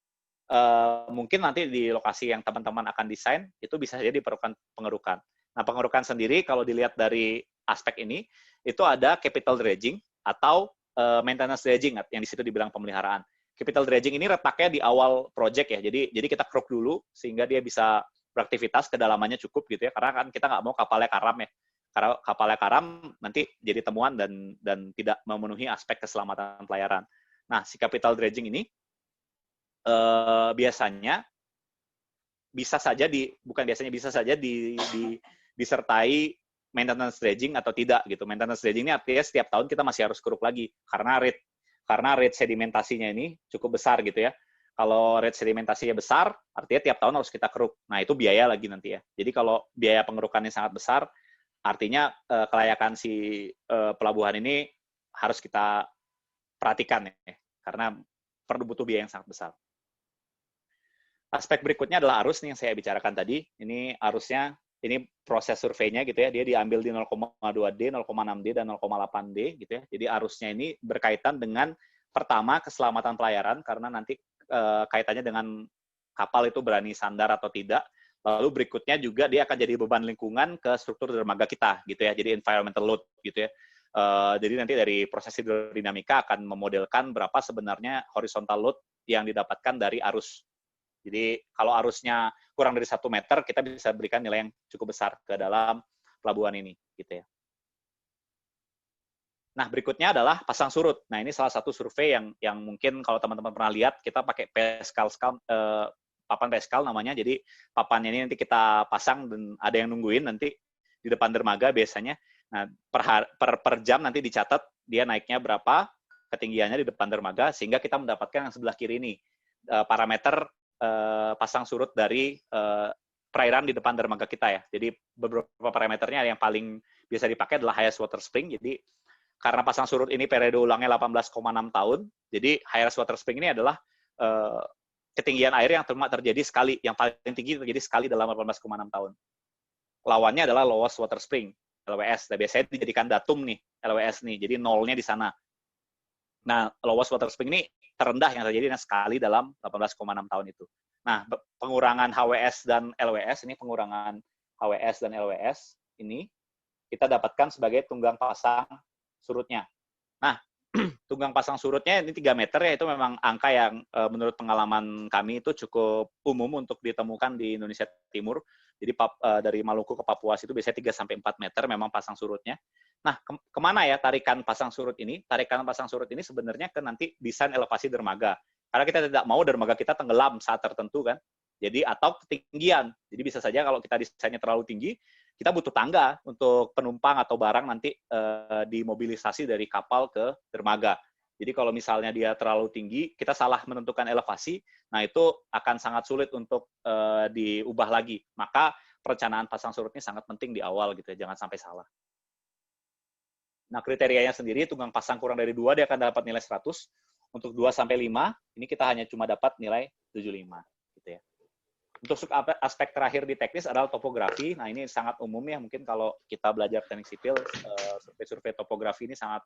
mungkin nanti di lokasi yang teman-teman akan desain, itu bisa saja diperlukan pengerukan. Nah, pengerukan sendiri kalau dilihat dari aspek ini, itu ada capital dredging atau maintenance dredging yang di situ dibilang pemeliharaan. Capital dredging ini letaknya di awal project ya, jadi kita keruk dulu sehingga dia bisa beraktivitas, kedalamannya cukup gitu ya, karena kan kita nggak mau kapalnya karam ya. Karena kapalnya karam nanti jadi temuan dan tidak memenuhi aspek keselamatan pelayaran. Nah, si capital dredging ini biasanya bisa saja disertai maintenance dredging atau tidak gitu. Maintenance dredging ini artinya setiap tahun kita masih harus keruk lagi karena rate sedimentasinya ini cukup besar gitu ya. Kalau rate sedimentasinya besar, artinya tiap tahun harus kita keruk. Nah, itu biaya lagi nanti ya. Jadi kalau biaya pengerukannya sangat besar, artinya kelayakan si pelabuhan ini harus kita perhatikan ya, karena butuh biaya yang sangat besar. Aspek berikutnya adalah arus nih yang saya bicarakan tadi. Ini arusnya, ini proses surveinya gitu ya, dia diambil di 0,2D, 0,6D, dan 0,8D gitu ya. Jadi arusnya ini berkaitan dengan pertama keselamatan pelayaran, karena nanti kaitannya dengan kapal itu berani sandar atau tidak. Lalu berikutnya juga dia akan jadi beban lingkungan ke struktur dermaga kita gitu ya. Jadi environmental load gitu ya. Jadi nanti dari proses hidrodinamika akan memodelkan berapa sebenarnya horizontal load yang didapatkan dari arus. Jadi kalau arusnya kurang dari 1 meter, kita bisa berikan nilai yang cukup besar ke dalam pelabuhan ini gitu ya. Nah, berikutnya adalah pasang surut. Nah, ini salah satu survei yang mungkin kalau teman-teman pernah lihat, kita pakai papan Pascal namanya. Jadi papannya ini nanti kita pasang dan ada yang nungguin nanti di depan dermaga biasanya. Nah, per jam nanti dicatat dia naiknya berapa, ketinggiannya di depan dermaga, sehingga kita mendapatkan yang sebelah kiri ini parameter pasang surut dari perairan di depan dermaga kita ya. Jadi beberapa parameternya yang paling biasa dipakai adalah highest water spring. Jadi karena pasang surut ini periode ulangnya 18,6 tahun, jadi highest water spring ini adalah ketinggian air yang cuma terjadi sekali, yang paling tinggi terjadi sekali dalam 18,6 tahun. Lawannya adalah lowest water spring, LWS. Nah, biasanya dijadikan datum nih, LWS nih, jadi nolnya di sana. Nah, lowest water spring ini terendah yang terjadi sekali dalam 18,6 tahun itu. Nah, pengurangan HWS dan LWS, ini pengurangan HWS dan LWS, ini kita dapatkan sebagai tunggang pasang surutnya. Nah, tunggang pasang surutnya ini 3 meter ya, itu memang angka yang menurut pengalaman kami itu cukup umum untuk ditemukan di Indonesia Timur. Jadi dari Maluku ke Papua itu biasanya 3-4 meter memang pasang surutnya. Nah, kemana ya tarikan pasang surut ini? Tarikan pasang surut ini sebenarnya ke nanti desain elevasi dermaga. Karena kita tidak mau dermaga kita tenggelam saat tertentu kan. Jadi atau ketinggian. Jadi bisa saja kalau kita desainnya terlalu tinggi, kita butuh tangga untuk penumpang atau barang nanti dimobilisasi dari kapal ke dermaga. Jadi kalau misalnya dia terlalu tinggi, kita salah menentukan elevasi, nah itu akan sangat sulit untuk diubah lagi. Maka perencanaan pasang surutnya sangat penting di awal gitu ya, jangan sampai salah. Nah, kriterianya sendiri, tunggang pasang kurang dari 2, dia akan dapat nilai 100. Untuk 2-5, ini kita hanya cuma dapat nilai 75. Gitu ya. Untuk aspek terakhir di teknis adalah topografi. Nah, ini sangat umum ya, mungkin kalau kita belajar teknik sipil, survei topografi ini sangat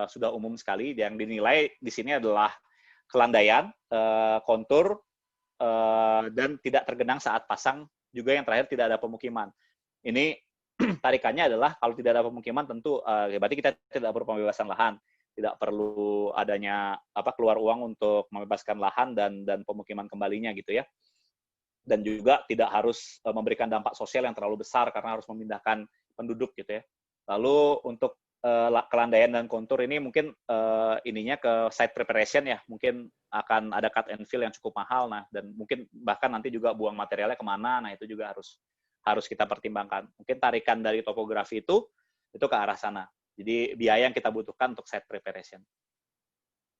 sudah umum sekali. Yang dinilai di sini adalah kelandaian, kontur, dan tidak tergenang saat pasang, juga yang terakhir tidak ada pemukiman. Ini tarikannya adalah kalau tidak ada pemukiman tentu berarti kita tidak perlu pembebasan lahan, tidak perlu adanya keluar uang untuk membebaskan lahan dan pemukiman kembalinya gitu ya. Dan juga tidak harus memberikan dampak sosial yang terlalu besar karena harus memindahkan penduduk gitu ya. Lalu untuk kelandaian dan kontur ini mungkin ininya ke site preparation ya, mungkin akan ada cut and fill yang cukup mahal, nah dan mungkin bahkan nanti juga buang materialnya kemana, nah itu juga harus kita pertimbangkan. Mungkin tarikan dari topografi itu ke arah sana. Jadi biaya yang kita butuhkan untuk site preparation.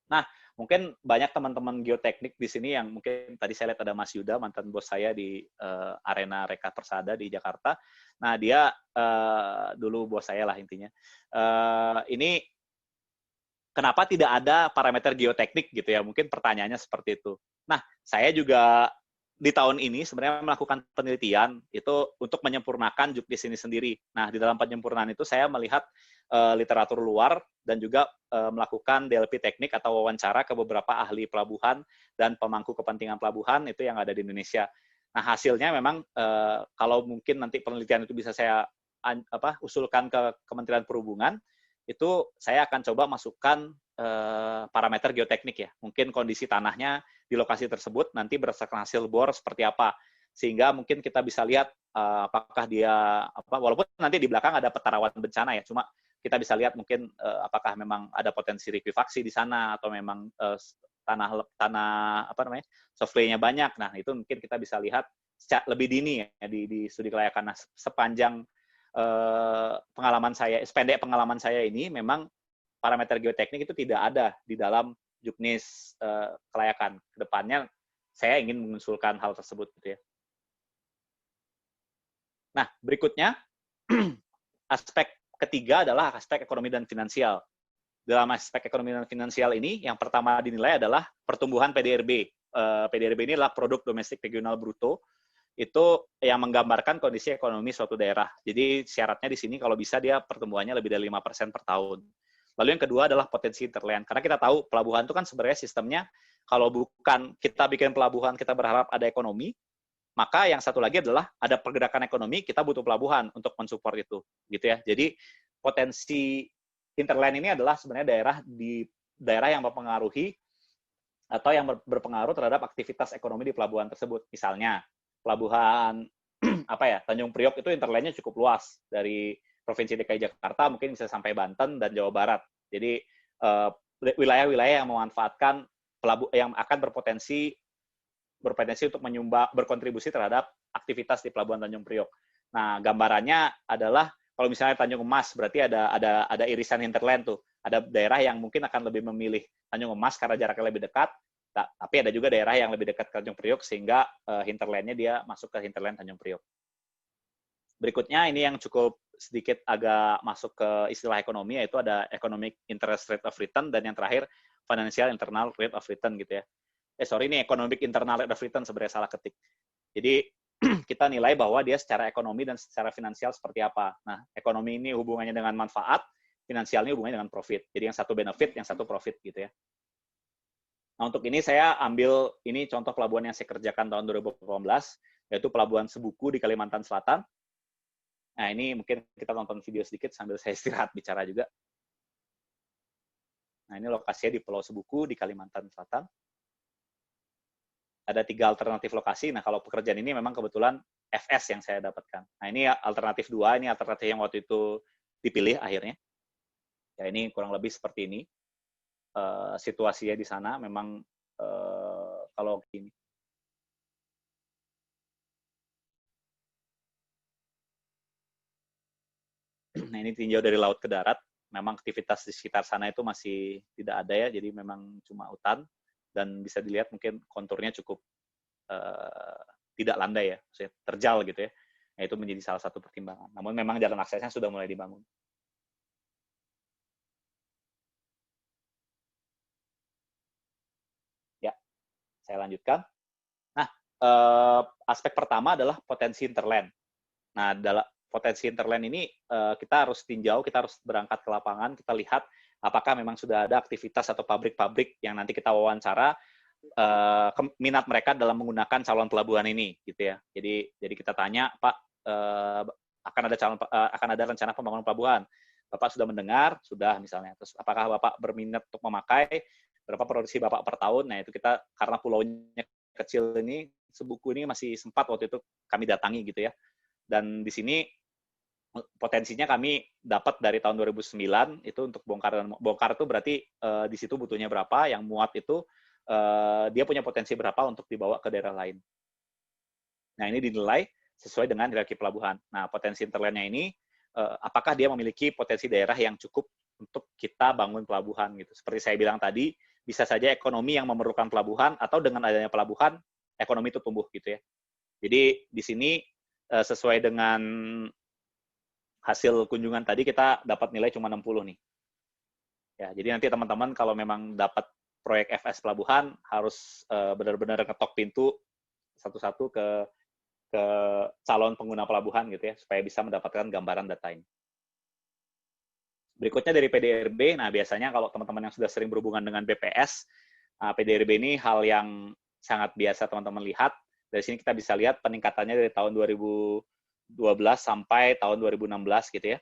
Nah, mungkin banyak teman-teman geoteknik di sini yang mungkin tadi saya lihat ada Mas Yuda, mantan bos saya di Arena Reka Persada di Jakarta. Nah, dia dulu bos saya lah intinya. Ini kenapa tidak ada parameter geoteknik gitu ya? Mungkin pertanyaannya seperti itu. Nah, saya juga di tahun ini sebenarnya melakukan penelitian itu untuk menyempurnakan JUKDIS ini sendiri. Nah, di dalam penyempurnaan itu saya melihat literatur luar dan juga melakukan DLP teknik atau wawancara ke beberapa ahli pelabuhan dan pemangku kepentingan pelabuhan itu yang ada di Indonesia. Nah, hasilnya memang kalau mungkin nanti penelitian itu bisa saya usulkan ke Kementerian Perhubungan, itu saya akan coba masukkan parameter geoteknik ya. Mungkin kondisi tanahnya di lokasi tersebut nanti berdasarkan hasil bor seperti apa. Sehingga mungkin kita bisa lihat apakah dia walaupun nanti di belakang ada peta rawan bencana ya, cuma kita bisa lihat mungkin apakah memang ada potensi likuifaksi di sana atau memang tanah software-nya banyak. Nah, itu mungkin kita bisa lihat lebih dini ya di studi kelayakan. Nah, sepanjang pengalaman saya, sependek pengalaman saya ini, memang parameter geoteknik itu tidak ada di dalam juknis kelayakan. Kedepannya saya ingin mengusulkan hal tersebut gitu ya. Nah, berikutnya aspek ketiga adalah aspek ekonomi dan finansial. Dalam aspek ekonomi dan finansial ini, yang pertama dinilai adalah pertumbuhan PDRB. PDRB ini adalah produk domestik regional bruto, itu yang menggambarkan kondisi ekonomi suatu daerah. Jadi syaratnya di sini kalau bisa dia pertumbuhannya lebih dari 5% per tahun. Lalu yang kedua adalah potensi hinterland. Karena kita tahu pelabuhan itu kan sebenarnya sistemnya, kalau bukan kita bikin pelabuhan, kita berharap ada ekonomi, maka yang satu lagi adalah ada pergerakan ekonomi, kita butuh pelabuhan untuk mensupport itu, gitu ya. Jadi potensi hinterland ini adalah sebenarnya daerah yang mempengaruhi atau yang berpengaruh terhadap aktivitas ekonomi di pelabuhan tersebut. Misalnya pelabuhan Tanjung Priok itu hinterlandnya cukup luas, dari Provinsi DKI Jakarta mungkin bisa sampai Banten dan Jawa Barat. Jadi wilayah-wilayah yang memanfaatkan yang akan berpotensi untuk berkontribusi terhadap aktivitas di Pelabuhan Tanjung Priok. Nah, gambarannya adalah kalau misalnya Tanjung Emas, berarti ada irisan hinterland tuh. Ada daerah yang mungkin akan lebih memilih Tanjung Emas karena jaraknya lebih dekat, tapi ada juga daerah yang lebih dekat ke Tanjung Priok sehingga hinterlandnya dia masuk ke hinterland Tanjung Priok. Berikutnya ini yang cukup sedikit agak masuk ke istilah ekonomi, yaitu ada economic interest rate of return, dan yang terakhir financial internal rate of return gitu ya. Ini economic internal rate of return, sebenarnya salah ketik. Jadi kita nilai bahwa dia secara ekonomi dan secara finansial seperti apa. Nah, ekonomi ini hubungannya dengan manfaat, finansial ini hubungannya dengan profit. Jadi yang satu benefit, yang satu profit gitu ya. Nah, untuk ini saya ambil ini contoh pelabuhan yang saya kerjakan tahun 2018, yaitu Pelabuhan Sebuku di Kalimantan Selatan. Nah, ini mungkin kita nonton video sedikit sambil saya istirahat bicara juga. Nah, ini lokasinya di Pulau Sebuku di Kalimantan Selatan. Ada 3 alternatif lokasi. Nah, kalau pekerjaan ini memang kebetulan FS yang saya dapatkan. Nah, ini alternatif 2, ini alternatif yang waktu itu dipilih akhirnya. Ya, ini kurang lebih seperti ini. Situasinya di sana memang kalau gini. Nah, ini tinjau dari laut ke darat. Memang aktivitas di sekitar sana itu masih tidak ada ya, jadi memang cuma hutan. Dan bisa dilihat mungkin konturnya cukup tidak landai ya, maksudnya terjal gitu ya. Nah, itu menjadi salah satu pertimbangan. Namun memang jalan aksesnya sudah mulai dibangun. Ya, saya lanjutkan. Nah, aspek pertama adalah potensi hinterland. Nah, dalam potensi hinterland ini kita harus tinjau, kita harus berangkat ke lapangan, kita lihat apakah memang sudah ada aktivitas atau pabrik-pabrik yang nanti kita wawancara, minat mereka dalam menggunakan calon pelabuhan ini, gitu ya. Jadi kita tanya, Pak, akan ada rencana pembangunan pelabuhan. Bapak sudah mendengar, sudah misalnya. Terus apakah Bapak berminat untuk memakai? Berapa produksi Bapak per tahun? Nah, itu kita karena pulaunya kecil ini, Sebuku ini masih sempat waktu itu kami datangi gitu ya. Dan di sini potensinya kami dapat dari tahun 2009 itu untuk bongkar itu berarti di situ butuhnya berapa, yang muat itu dia punya potensi berapa untuk dibawa ke daerah lain. Nah, ini dinilai sesuai dengan hierarki pelabuhan. Nah, potensi hinterlandnya ini apakah dia memiliki potensi daerah yang cukup untuk kita bangun pelabuhan gitu. Seperti saya bilang tadi, bisa saja ekonomi yang memerlukan pelabuhan, atau dengan adanya pelabuhan ekonomi itu tumbuh gitu ya. Jadi di sini sesuai dengan hasil kunjungan tadi kita dapat nilai cuma 60 nih. Ya, jadi nanti teman-teman kalau memang dapat proyek FS pelabuhan harus benar-benar ngetok pintu satu-satu ke calon pengguna pelabuhan gitu ya, supaya bisa mendapatkan gambaran data ini. Berikutnya dari PDRB, nah biasanya kalau teman-teman yang sudah sering berhubungan dengan BPS, PDRB ini hal yang sangat biasa teman-teman lihat. Dari sini kita bisa lihat peningkatannya dari tahun 2012 sampai tahun 2016 gitu ya.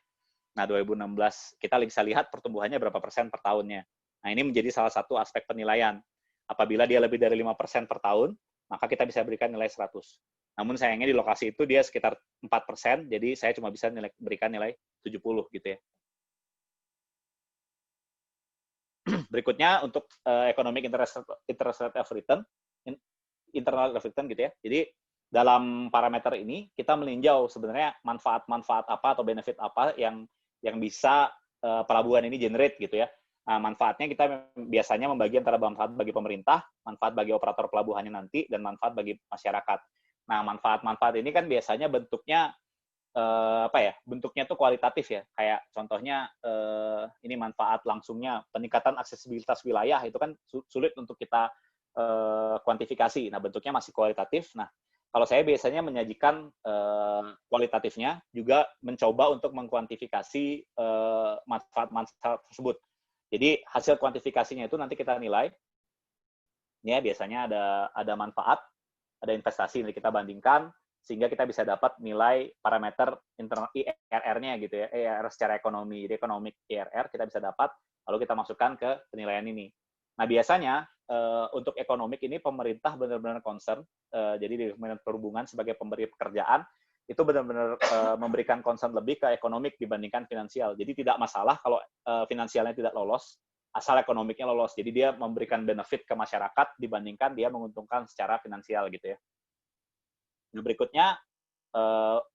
Nah, 2016 kita bisa lihat pertumbuhannya berapa persen per tahunnya. Nah, ini menjadi salah satu aspek penilaian. Apabila dia lebih dari 5% per tahun, maka kita bisa berikan nilai 100. Namun sayangnya di lokasi itu dia sekitar 4%, jadi saya cuma bisa berikan nilai 70 gitu ya. Berikutnya untuk economic interest rate of return, internal rate of return gitu ya. Jadi dalam parameter ini kita meninjau sebenarnya manfaat-manfaat apa atau benefit apa yang bisa pelabuhan ini generate gitu ya. Nah, manfaatnya kita biasanya membagi antara manfaat bagi pemerintah, manfaat bagi operator pelabuhannya nanti, dan manfaat bagi masyarakat. Nah, manfaat-manfaat ini kan biasanya bentuknya bentuknya tuh kualitatif ya. Kayak contohnya ini manfaat langsungnya peningkatan aksesibilitas wilayah itu kan sulit untuk kita kuantifikasi. Nah, bentuknya masih kualitatif. Nah, kalau saya biasanya menyajikan kualitatifnya, juga mencoba untuk mengkuantifikasi manfaat-manfaat tersebut. Jadi hasil kuantifikasinya itu nanti kita nilai. Ya, biasanya ada manfaat, ada investasi yang kita bandingkan, sehingga kita bisa dapat nilai parameter internal IRR-nya gitu ya, IRR secara ekonomi, jadi economic IRR kita bisa dapat, lalu kita masukkan ke penilaian ini. Nah, biasanya untuk ekonomik ini pemerintah benar-benar concern, jadi di Kementerian Perhubungan sebagai pemberi pekerjaan, itu benar-benar memberikan concern lebih ke ekonomik dibandingkan finansial. Jadi tidak masalah kalau finansialnya tidak lolos, asal ekonomiknya lolos. Jadi dia memberikan benefit ke masyarakat dibandingkan dia menguntungkan secara finansial gitu ya. Nah, berikutnya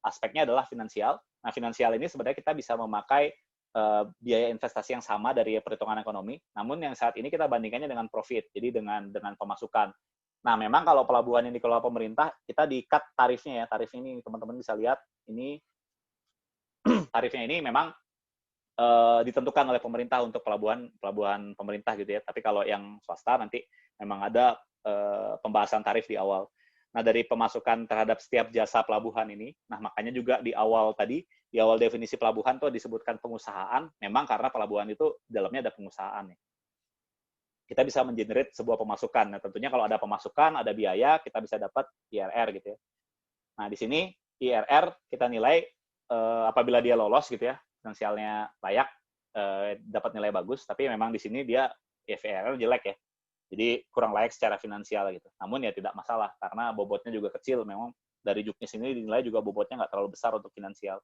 aspeknya adalah finansial. Nah, finansial ini sebenarnya kita bisa memakai biaya investasi yang sama dari perhitungan ekonomi, namun yang saat ini kita bandingkannya dengan profit, jadi dengan pemasukan. Nah, memang kalau pelabuhan yang dikelola pemerintah, kita di-cut tarifnya ya. Tarif ini teman-teman bisa lihat, ini tarifnya ini memang ditentukan oleh pemerintah untuk pelabuhan pemerintah gitu ya. Tapi kalau yang swasta nanti memang ada pembahasan tarif di awal. Nah, dari pemasukan terhadap setiap jasa pelabuhan ini, nah makanya juga di awal definisi pelabuhan tuh disebutkan pengusahaan, memang karena pelabuhan itu dalamnya ada pengusahaan ya. Kita bisa mengenerate sebuah pemasukan. Nah, tentunya kalau ada pemasukan, ada biaya, kita bisa dapat IRR gitu ya. Nah, di sini IRR kita nilai apabila dia lolos gitu ya, finansialnya layak, dapat nilai bagus, tapi memang di sini dia IRR jelek ya. Jadi kurang layak secara finansial gitu. Namun ya tidak masalah, karena bobotnya juga kecil. Memang dari juknis ini dinilai juga bobotnya nggak terlalu besar untuk finansial.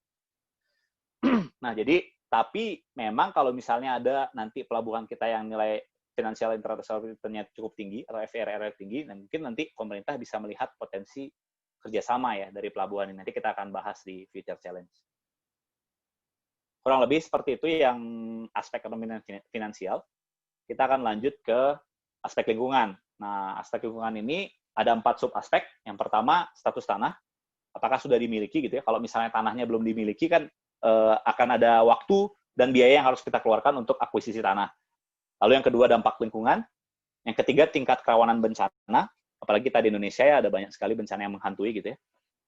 Nah, jadi, tapi memang kalau misalnya ada nanti pelabuhan kita yang nilai finansial intransfer-nya cukup tinggi, atau FIRR tinggi, nah mungkin nanti pemerintah bisa melihat potensi kerjasama ya dari pelabuhan ini. Nanti kita akan bahas di Future Challenge. Kurang lebih seperti itu yang aspek ekonomi dan finansial. Kita akan lanjut ke aspek lingkungan. Nah, aspek lingkungan ini ada 4 sub-aspek. Yang pertama, status tanah. Apakah sudah dimiliki gitu ya. Kalau misalnya tanahnya belum dimiliki kan akan ada waktu dan biaya yang harus kita keluarkan untuk akuisisi tanah. Lalu yang kedua, dampak lingkungan. Yang ketiga, tingkat kerawanan bencana. Apalagi kita di Indonesia ya ada banyak sekali bencana yang menghantui gitu ya.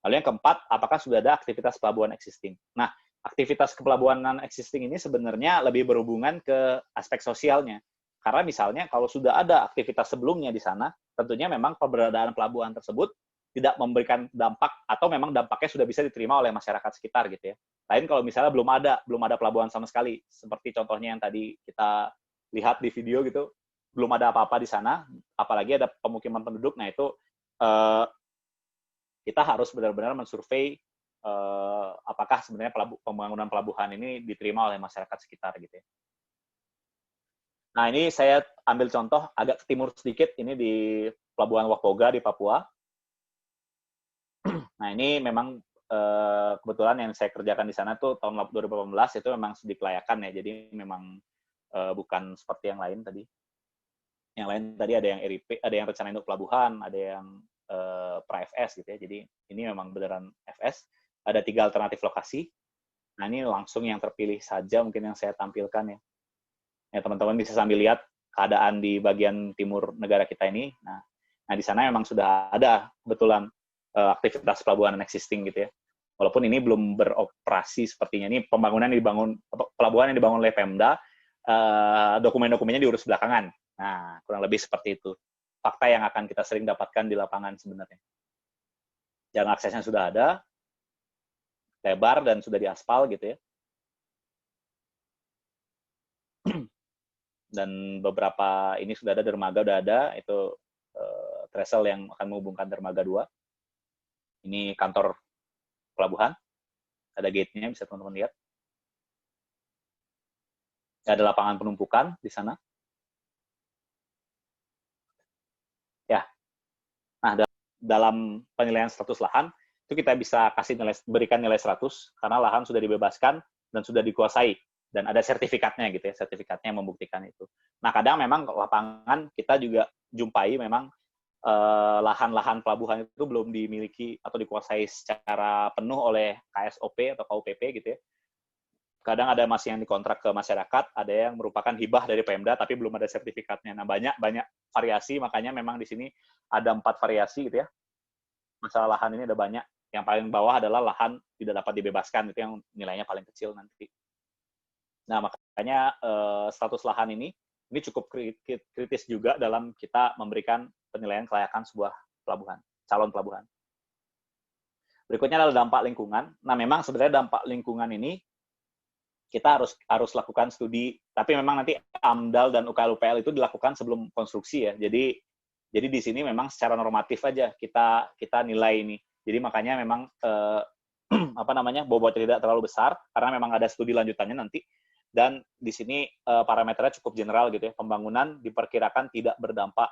Lalu yang keempat, apakah sudah ada aktivitas pelabuhan existing. Nah, aktivitas kepelabuhanan existing ini sebenarnya lebih berhubungan ke aspek sosialnya. Karena misalnya kalau sudah ada aktivitas sebelumnya di sana, tentunya memang keberadaan pelabuhan tersebut tidak memberikan dampak atau memang dampaknya sudah bisa diterima oleh masyarakat sekitar gitu ya. Lain kalau misalnya belum ada pelabuhan sama sekali, seperti contohnya yang tadi kita lihat di video gitu, belum ada apa-apa di sana, apalagi ada pemukiman penduduk. Nah itu kita harus benar-benar mensurvei apakah sebenarnya pembangunan pelabuhan ini diterima oleh masyarakat sekitar gitu ya. Nah, ini saya ambil contoh agak ke timur sedikit, ini di Pelabuhan Wakaoga di Papua. Nah, ini memang kebetulan yang saya kerjakan di sana tuh tahun 2018 itu memang studi kelayakan ya, jadi memang bukan seperti yang lain tadi. Yang lain tadi ada yang RIP, ada yang rencana induk pelabuhan, ada yang pra-FS gitu ya. Jadi ini memang beneran FS. Ada 3 alternatif lokasi. Nah, ini langsung yang terpilih saja mungkin yang saya tampilkan ya. Ya, teman-teman bisa sambil lihat keadaan di bagian timur negara kita ini. Nah di sana memang sudah ada kebetulan aktivitas pelabuhan existing gitu ya. Walaupun ini belum beroperasi sepertinya. Ini pembangunan yang dibangun, pelabuhan yang dibangun oleh Pemda, dokumen-dokumennya diurus belakangan. Nah, kurang lebih seperti itu. Fakta yang akan kita sering dapatkan di lapangan sebenarnya. Jalan aksesnya sudah ada, lebar dan sudah diaspal gitu ya. Dan beberapa ini sudah ada dermaga, udah ada, itu trestle yang akan menghubungkan dermaga 2. Ini kantor pelabuhan, ada gate-nya, bisa teman-teman lihat. Ada lapangan penumpukan di sana. Ya, nah dalam penilaian status lahan, itu kita bisa berikan nilai 100 karena lahan sudah dibebaskan dan sudah dikuasai dan ada sertifikatnya gitu ya, sertifikatnya yang membuktikan itu. Nah, kadang memang lapangan kita juga jumpai memang lahan-lahan pelabuhan itu belum dimiliki atau dikuasai secara penuh oleh KSOP atau KUPP gitu ya. Kadang ada masih yang dikontrak ke masyarakat, ada yang merupakan hibah dari Pemda tapi belum ada sertifikatnya. Nah, banyak variasi, makanya memang di sini ada 4 variasi gitu ya. Masalah lahan ini ada banyak. Yang paling bawah adalah lahan tidak dapat dibebaskan, itu yang nilainya paling kecil nanti. Nah, makanya status lahan ini cukup kritis juga dalam kita memberikan penilaian kelayakan sebuah pelabuhan, calon pelabuhan. Berikutnya adalah dampak lingkungan. Nah, memang sebenarnya dampak lingkungan ini kita harus lakukan studi, tapi memang nanti AMDAL dan UKL-UPL itu dilakukan sebelum konstruksi ya. Jadi di sini memang secara normatif aja kita nilai ini. Jadi makanya memang bobotnya tidak terlalu besar karena memang ada studi lanjutannya nanti. Dan di sini parameternya cukup general gitu ya. Pembangunan diperkirakan tidak berdampak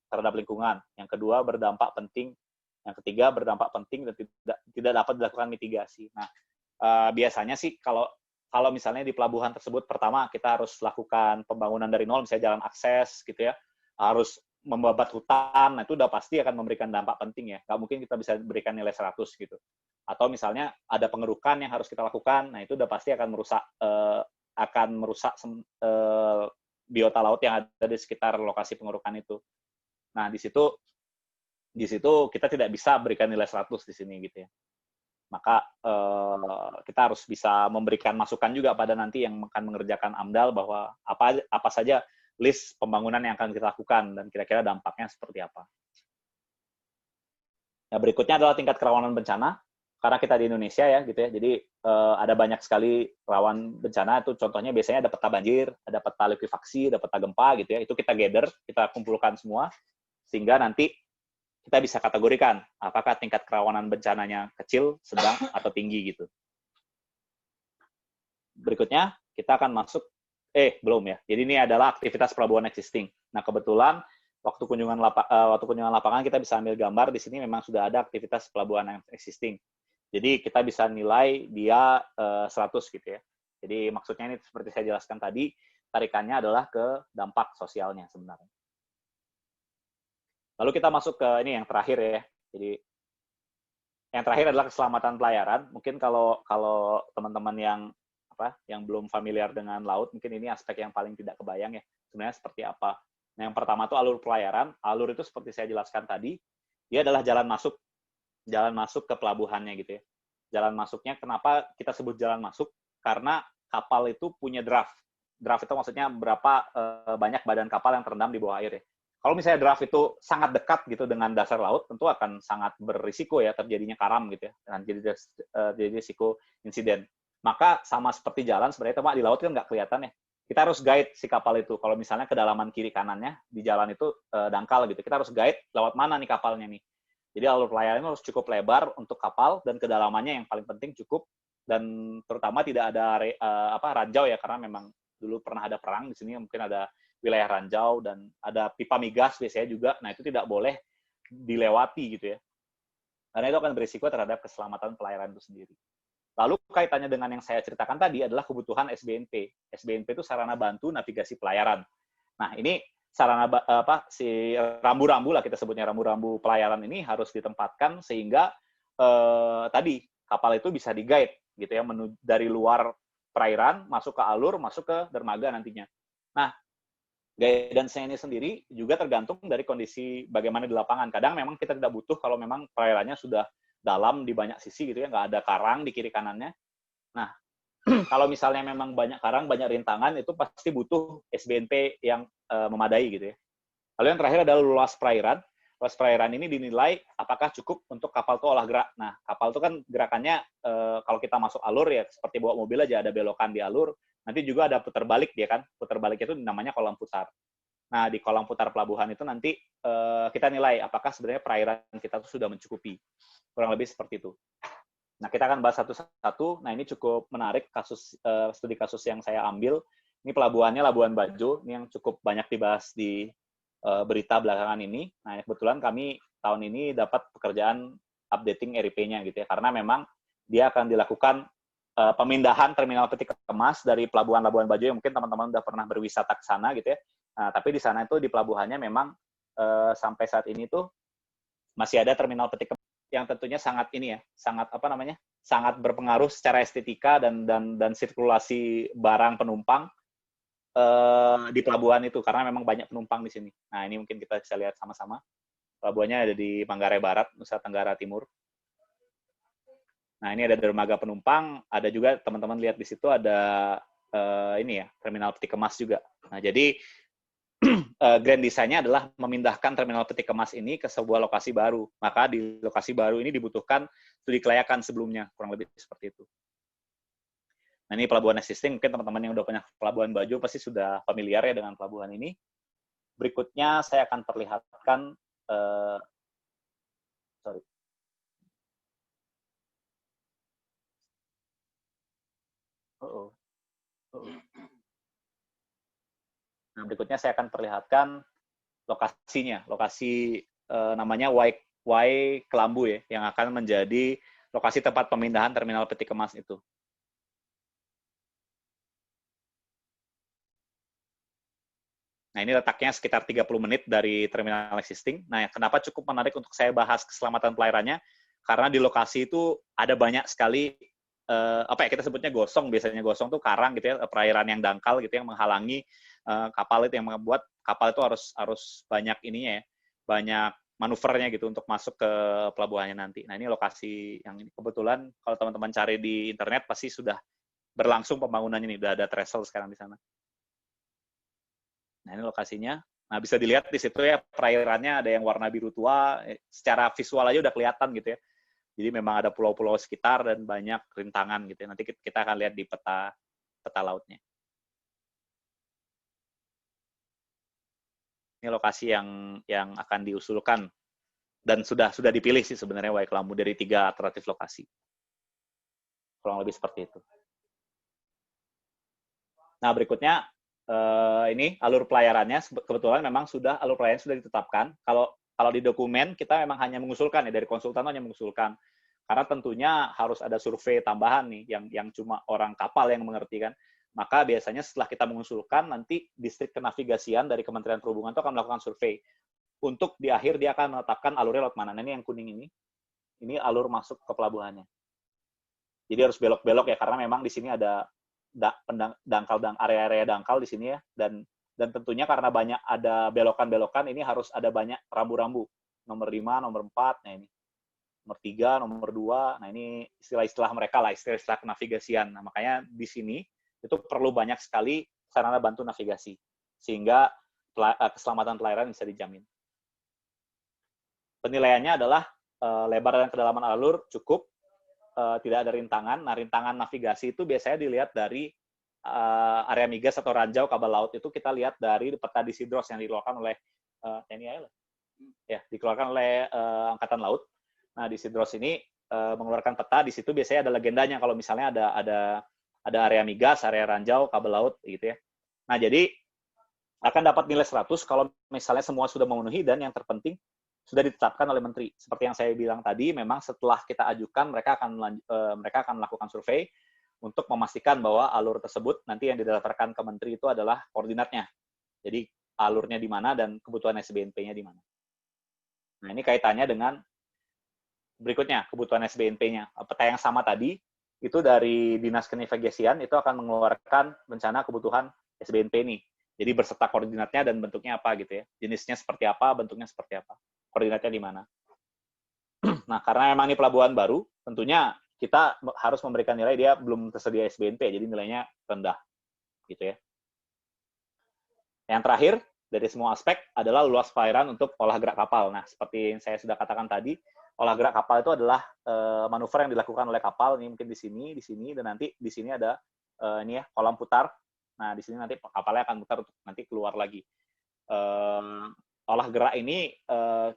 terhadap lingkungan. Yang kedua berdampak penting. Yang ketiga berdampak penting dan tidak dapat dilakukan mitigasi. Nah, biasanya sih kalau misalnya di pelabuhan tersebut pertama kita harus lakukan pembangunan dari nol, misalnya jalan akses gitu ya, harus membabat hutan, nah itu udah pasti akan memberikan dampak penting ya. Nggak mungkin kita bisa berikan nilai 100 gitu. Atau misalnya ada pengerukan yang harus kita lakukan, nah itu udah pasti akan merusak biota laut yang ada di sekitar lokasi pengerukan itu. Nah, di situ kita tidak bisa berikan nilai 100 di sini gitu ya. Maka kita harus bisa memberikan masukan juga pada nanti yang akan mengerjakan AMDAL bahwa apa saja list pembangunan yang akan kita lakukan dan kira-kira dampaknya seperti apa. Nah, berikutnya adalah tingkat kerawanan bencana. Karena kita di Indonesia ya gitu ya, jadi ada banyak sekali rawan bencana. Itu contohnya biasanya ada peta banjir, ada peta likuifaksi, ada peta gempa gitu ya. Itu kita gather, kita kumpulkan semua sehingga nanti kita bisa kategorikan apakah tingkat kerawanan bencananya kecil, sedang, atau tinggi gitu. Berikutnya kita akan masuk belum ya. Jadi ini adalah aktivitas pelabuhan existing. Nah, kebetulan waktu kunjungan lapangan kita bisa ambil gambar di sini memang sudah ada aktivitas pelabuhan yang existing. Jadi kita bisa nilai dia 100 gitu ya. Jadi maksudnya ini seperti saya jelaskan tadi, tarikannya adalah ke dampak sosialnya sebenarnya. Lalu kita masuk ke ini yang terakhir ya. Jadi yang terakhir adalah keselamatan pelayaran. Mungkin kalau teman-teman yang belum familiar dengan laut, mungkin ini aspek yang paling tidak kebayang ya. Sebenarnya seperti apa. Nah, yang pertama itu alur pelayaran. Alur itu seperti saya jelaskan tadi, dia adalah jalan masuk ke pelabuhannya gitu ya. Jalan masuknya, kenapa kita sebut jalan masuk? Karena kapal itu punya draft. Draft itu maksudnya berapa banyak badan kapal yang terendam di bawah air ya. Kalau misalnya draft itu sangat dekat gitu dengan dasar laut, tentu akan sangat berisiko ya terjadinya karam gitu ya, dan jadi risiko insiden. Maka sama seperti jalan sebenarnya, Pak, di laut kan nggak kelihatan ya. Kita harus guide si kapal itu. Kalau misalnya kedalaman kiri kanannya di jalan itu dangkal gitu, kita harus guide lewat mana nih kapalnya nih. Jadi alur pelayaran harus cukup lebar untuk kapal dan kedalamannya yang paling penting cukup, dan terutama tidak ada ranjau ya, karena memang dulu pernah ada perang di sini, mungkin ada wilayah ranjau dan ada pipa migas biasanya juga. Nah, itu tidak boleh dilewati gitu ya. Karena itu akan berisiko terhadap keselamatan pelayaran itu sendiri. Lalu kaitannya dengan yang saya ceritakan tadi adalah kebutuhan SBNP. SBNP itu sarana bantu navigasi pelayaran. Nah, ini sarana si rambu-rambu lah, kita sebutnya rambu-rambu pelayaran ini harus ditempatkan sehingga tadi kapal itu bisa di-guide gitu ya, dari luar perairan masuk ke alur, masuk ke dermaga nantinya. Nah, guidance-nya ini sendiri juga tergantung dari kondisi bagaimana di lapangan. Kadang memang kita tidak butuh kalau memang perairannya sudah dalam di banyak sisi gitu ya, nggak ada karang di kiri kanannya. Nah, kalau misalnya memang banyak karang, banyak rintangan, itu pasti butuh SBNP yang memadai gitu ya. Lalu yang terakhir adalah luas perairan. Luas perairan ini dinilai apakah cukup untuk kapal itu olah gerak. Nah, kapal itu kan gerakannya kalau kita masuk alur ya seperti bawa mobil aja, ada belokan di alur. Nanti juga ada putar balik dia kan. Putar balik itu namanya kolam putar. Nah, di kolam putar pelabuhan itu nanti kita nilai apakah sebenarnya perairan kita itu sudah mencukupi. Kurang lebih seperti itu. Nah, kita akan bahas satu-satu. Nah, ini cukup menarik studi kasus yang saya ambil. Ini pelabuhannya Labuan Bajo, ini yang cukup banyak dibahas di berita belakangan ini. Nah, kebetulan kami tahun ini dapat pekerjaan updating RIP-nya gitu ya, karena memang dia akan dilakukan pemindahan terminal peti kemas dari pelabuhan Labuan Bajo yang mungkin teman-teman udah pernah berwisata ke sana gitu ya. Nah, tapi di sana itu di pelabuhannya memang sampai saat ini tuh masih ada terminal peti kemas yang tentunya sangat ini ya, sangat apa namanya, sangat berpengaruh secara estetika dan sirkulasi barang penumpang di pelabuhan itu karena memang banyak penumpang di sini. Nah, ini mungkin kita bisa lihat sama-sama. Pelabuhannya ada di Manggarai Barat, Nusa Tenggara Timur. Nah, ini ada dermaga penumpang, ada juga teman-teman lihat di situ ada ini ya, terminal peti kemas juga. Nah, jadi grand design-nya adalah memindahkan terminal peti kemas ini ke sebuah lokasi baru. Maka di lokasi baru ini dibutuhkan studi kelayakan sebelumnya, kurang lebih seperti itu. Nah, ini pelabuhan existing, mungkin teman-teman yang udah punya Pelabuhan Bajo pasti sudah familiar ya dengan pelabuhan ini. Berikutnya saya akan perlihatkan, Nah, berikutnya saya akan perlihatkan lokasinya, lokasi namanya Y Kelambu ya, yang akan menjadi lokasi tempat pemindahan terminal peti kemas itu. Nah, ini letaknya sekitar 30 menit dari terminal existing. Nah, kenapa cukup menarik untuk saya bahas keselamatan pelayarannya? Karena di lokasi itu ada banyak sekali, apa ya, kita sebutnya gosong, biasanya gosong tuh karang gitu ya, perairan yang dangkal gitu, yang menghalangi kapal itu, yang membuat kapal itu harus banyak ininya ya, banyak manuvernya gitu untuk masuk ke pelabuhannya nanti. Nah, ini lokasi yang ini. Kebetulan kalau teman-teman cari di internet pasti sudah berlangsung pembangunannya nih, udah ada trestle sekarang di sana. Nah, ini lokasinya. Nah, bisa dilihat di situ ya, perairannya ada yang warna biru tua, secara visual aja udah kelihatan gitu ya. Jadi memang ada pulau-pulau sekitar dan banyak rintangan gitu ya. Nanti kita akan lihat di peta lautnya. Ini lokasi yang akan diusulkan dan sudah dipilih sih sebenarnya Y Kelambu dari 3 alternatif lokasi. Kurang lebih seperti itu. Nah, berikutnya ini alur pelayarannya, kebetulan memang alur pelayaran sudah ditetapkan. Kalau di dokumen kita memang hanya mengusulkan ya, dari konsultan hanya mengusulkan. Karena tentunya harus ada survei tambahan nih yang cuma orang kapal yang mengerti kan. Maka biasanya setelah kita mengusulkan, nanti distrik kenavigasian dari Kementerian Perhubungan itu akan melakukan survei. Untuk di akhir dia akan menetapkan alurnya lewat mana. Nah, ini yang kuning ini alur masuk ke pelabuhannya. Jadi harus belok-belok ya, karena memang di sini ada area-area dangkal di sini ya, dan tentunya karena banyak ada belokan-belokan, ini harus ada banyak rambu-rambu, nomor 5, nomor 4, nah ini nomor 3, nomor 2, nah ini istilah-istilah mereka lah, istilah-istilah navigasian. Nah, makanya di sini itu perlu banyak sekali sarana bantu navigasi sehingga keselamatan pelayaran bisa dijamin. Penilaiannya adalah lebar dan kedalaman alur cukup, tidak ada rintangan. Nah, rintangan navigasi itu biasanya dilihat dari area migas atau ranjau kabel laut. Itu kita lihat dari peta Disidros yang dikeluarkan oleh TNI AL. Ya, dikeluarkan oleh Angkatan Laut. Nah, Disidros ini mengeluarkan peta, di situ biasanya ada legendanya kalau misalnya ada area migas, area ranjau, kabel laut gitu ya. Nah, jadi akan dapat nilai 100 kalau misalnya semua sudah memenuhi dan yang terpenting sudah ditetapkan oleh Menteri. Seperti yang saya bilang tadi, memang setelah kita ajukan, mereka akan melakukan survei untuk memastikan bahwa alur tersebut nanti yang didaftarkan ke Menteri itu adalah koordinatnya. Jadi alurnya di mana dan kebutuhan SBNP-nya di mana. Nah, ini kaitannya dengan berikutnya, kebutuhan SBNP-nya. Peta yang sama tadi, itu dari Dinas Kenavigasian, itu akan mengeluarkan rencana kebutuhan SBNP ini. Jadi berserta koordinatnya dan bentuknya apa gitu ya. Jenisnya seperti apa, bentuknya seperti apa. Koordinatnya di mana. Nah, karena memang ini pelabuhan baru, tentunya kita harus memberikan nilai dia belum tersedia SBNP, jadi nilainya rendah. Gitu ya. Yang terakhir, dari semua aspek adalah luas perairan untuk olah gerak kapal. Nah, seperti yang saya sudah katakan tadi, olah gerak kapal itu adalah manuver yang dilakukan oleh kapal. Ini mungkin di sini, dan nanti di sini ada ini ya, kolam putar. Nah, di sini nanti kapalnya akan putar untuk nanti keluar lagi. Olah gerak ini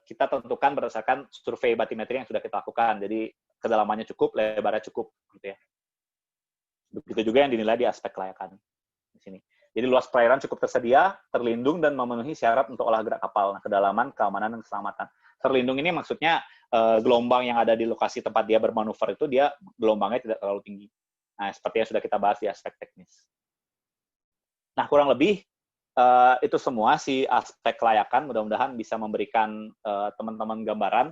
kita tentukan berdasarkan survei batimetri yang sudah kita lakukan. Jadi kedalamannya cukup, lebarnya cukup, gitu ya. Begitu juga yang dinilai di aspek kelayakan di sini. Jadi luas perairan cukup tersedia, terlindung dan memenuhi syarat untuk olah gerak kapal. Nah, kedalaman, keamanan dan keselamatan. terlindung ini maksudnya gelombang yang ada di lokasi tempat dia bermanuver itu dia gelombangnya tidak terlalu tinggi. Nah, seperti yang sudah kita bahas di aspek teknis. Nah, kurang lebih itu semua si aspek kelayakan mudah-mudahan bisa memberikan teman-teman gambaran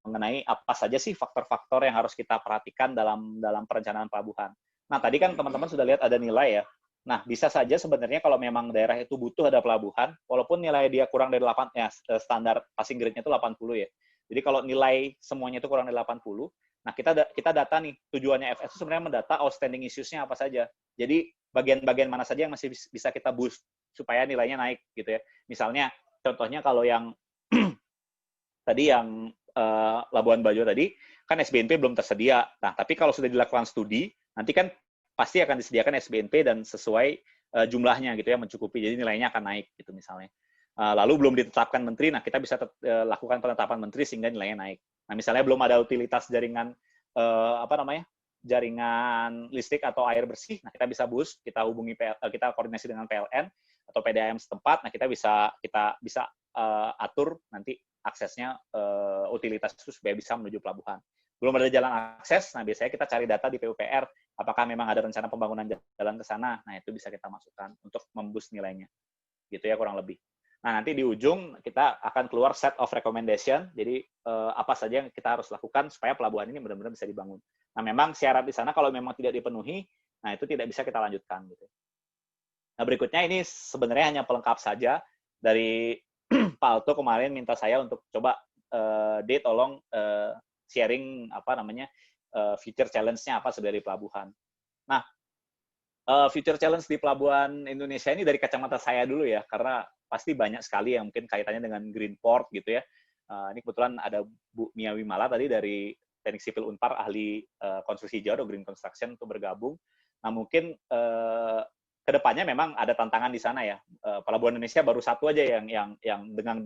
mengenai apa saja sih faktor-faktor yang harus kita perhatikan dalam perencanaan pelabuhan. Nah, tadi kan teman-teman sudah lihat ada nilai ya. Nah, bisa saja sebenarnya kalau memang daerah itu butuh ada pelabuhan, walaupun nilai dia kurang dari 8, ya standar passing grade-nya itu 80 ya. Jadi kalau nilai semuanya itu kurang dari 80, nah kita data nih, tujuannya FS itu sebenarnya mendata outstanding issues-nya apa saja. Jadi bagian-bagian mana saja yang masih bisa kita boost supaya nilainya naik gitu ya. Misalnya, contohnya kalau yang tadi yang Labuan Bajo tadi, kan SBNP belum tersedia. Nah, tapi kalau sudah dilakukan studi, nanti kan pasti akan disediakan SBNP dan sesuai jumlahnya gitu ya, mencukupi. Jadi nilainya akan naik gitu misalnya. Lalu belum ditetapkan menteri, nah kita bisa lakukan penetapan menteri sehingga nilainya naik. Nah, misalnya belum ada utilitas jaringan jaringan listrik atau air bersih, nah kita bisa boost, kita hubungi kita koordinasi dengan PLN atau PDAM setempat, nah kita bisa atur nanti aksesnya utilitas itu supaya bisa menuju pelabuhan. Belum ada jalan akses, nah biasanya kita cari data di PUPR, apakah memang ada rencana pembangunan jalan ke sana, nah itu bisa kita masukkan untuk memboost nilainya. Gitu ya kurang lebih. Nah, nanti di ujung kita akan keluar set of recommendation, jadi apa saja yang kita harus lakukan supaya pelabuhan ini benar-benar bisa dibangun. Nah, memang syarat di sana kalau memang tidak dipenuhi, nah itu tidak bisa kita lanjutkan. Gitu. Nah, berikutnya ini sebenarnya hanya pelengkap saja dari Pak Alto kemarin minta saya untuk coba tolong sharing future challenge-nya apa sebenarnya di pelabuhan. Nah, future challenge di pelabuhan Indonesia ini dari kacamata saya dulu ya, karena pasti banyak sekali yang mungkin kaitannya dengan green port gitu ya. Ini kebetulan ada Bu Mia Wimala tadi dari Teknik Sipil Unpar, ahli konstruksi hijau atau green construction untuk bergabung. Nah, mungkin kedepannya memang ada tantangan di sana ya. Pelabuhan Indonesia baru satu aja yang dengan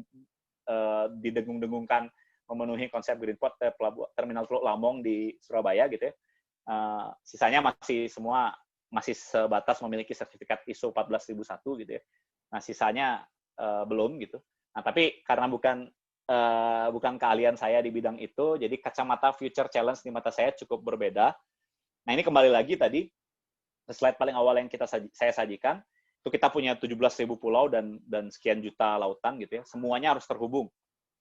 didengung-dengungkan memenuhi konsep green port, terminal Teluk Lambung di Surabaya gitu ya. Sisanya masih sebatas memiliki sertifikat ISO 14001 gitu ya. Nah, sisanya belum gitu. Nah, tapi karena bukan keahlian saya di bidang itu, jadi kacamata future challenge di mata saya cukup berbeda. Nah, ini kembali lagi tadi slide paling awal yang saya sajikan, itu kita punya 17.000 pulau dan sekian juta lautan gitu ya. Semuanya harus terhubung.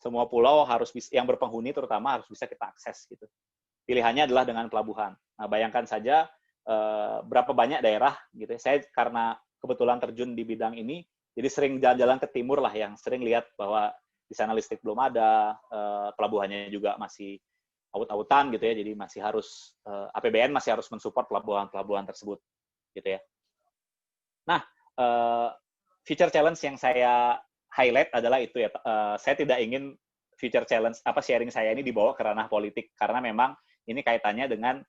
Semua pulau yang berpenghuni terutama harus bisa kita akses gitu. Pilihannya adalah dengan pelabuhan. Nah, bayangkan saja berapa banyak daerah gitu ya. Saya karena kebetulan terjun di bidang ini, jadi sering jalan-jalan ke timur lah yang sering lihat bahwa di sana listrik belum ada, pelabuhannya juga masih aut-autan gitu ya, jadi masih harus APBN masih harus mensupport pelabuhan-pelabuhan tersebut gitu ya. Nah, future challenge yang saya highlight adalah itu ya. Saya tidak ingin future challenge sharing saya ini dibawa ke ranah politik karena memang ini kaitannya dengan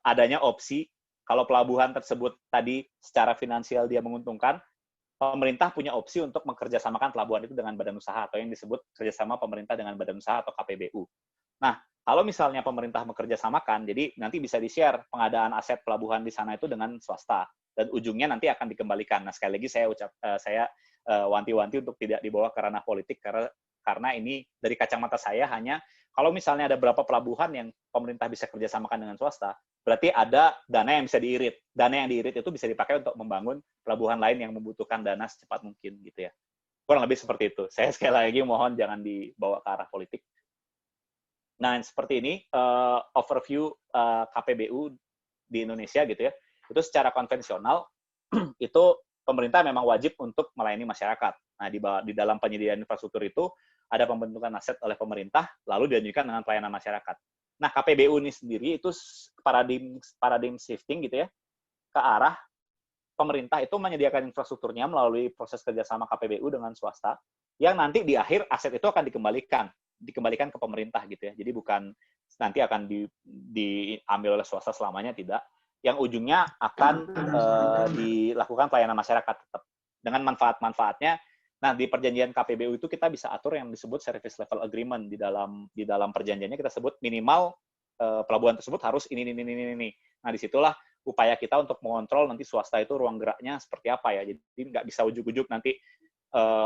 adanya opsi kalau pelabuhan tersebut tadi secara finansial dia menguntungkan, pemerintah punya opsi untuk mengerjasamakan pelabuhan itu dengan badan usaha atau yang disebut kerjasama pemerintah dengan badan usaha atau KPBU. Nah, kalau misalnya pemerintah mengerjasamakan, jadi nanti bisa di-share pengadaan aset pelabuhan di sana itu dengan swasta dan ujungnya nanti akan dikembalikan. Nah, sekali lagi saya wanti-wanti untuk tidak dibawa ke ranah politik karena ini dari kacamata saya hanya kalau misalnya ada berapa pelabuhan yang pemerintah bisa kerjasamakan dengan swasta, berarti ada dana yang bisa diirit. Dana yang diirit itu bisa dipakai untuk membangun pelabuhan lain yang membutuhkan dana secepat mungkin, gitu ya. Kurang lebih seperti itu. Saya sekali lagi mohon jangan dibawa ke arah politik. Nah, seperti ini overview KPBU di Indonesia, gitu ya. Itu secara konvensional, itu pemerintah memang wajib untuk melayani masyarakat. Nah, di dalam penyediaan infrastruktur itu, ada pembentukan aset oleh pemerintah, lalu dilanjutkan dengan pelayanan masyarakat. Nah, KPBU ini sendiri itu paradigm shifting gitu ya, ke arah pemerintah itu menyediakan infrastrukturnya melalui proses kerjasama KPBU dengan swasta, yang nanti di akhir aset itu akan dikembalikan ke pemerintah gitu ya. Jadi bukan nanti akan diambil oleh swasta selamanya, tidak. Yang ujungnya akan dilakukan pelayanan masyarakat tetap. Dengan manfaat-manfaatnya. Nah, di perjanjian KPBU itu kita bisa atur yang disebut service level agreement. Di dalam perjanjiannya kita sebut minimal pelabuhan tersebut harus ini. Nah, disitulah upaya kita untuk mengontrol nanti swasta itu ruang geraknya seperti apa ya. Jadi nggak bisa ujuk-ujuk nanti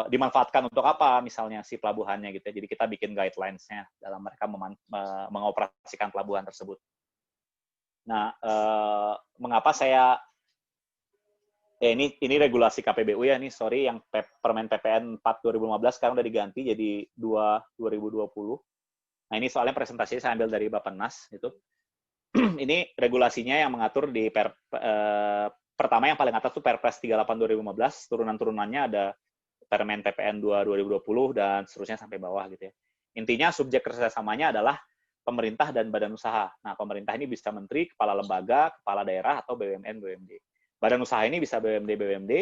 dimanfaatkan untuk apa misalnya si pelabuhannya gitu ya. Jadi kita bikin guidelines-nya dalam mereka mengoperasikan pelabuhan tersebut. Nah, mengapa saya ini regulasi KPBU ya nih, sorry, yang Permen PPN 4 2015 sekarang udah diganti jadi 2 2020. Nah, ini soalnya presentasinya saya ambil dari Bappenas gitu. Ini regulasinya yang mengatur di pertama yang paling atas tuh Perpres 38 2015, turunan-turunannya ada Permen PPN 2 2020 dan seterusnya sampai bawah gitu ya. Intinya subjek kerjasamanya adalah pemerintah dan badan usaha. Nah, pemerintah ini bisa menteri, kepala lembaga, kepala daerah, atau BUMN, BUMD. Badan usaha ini bisa BUMD, BUMD,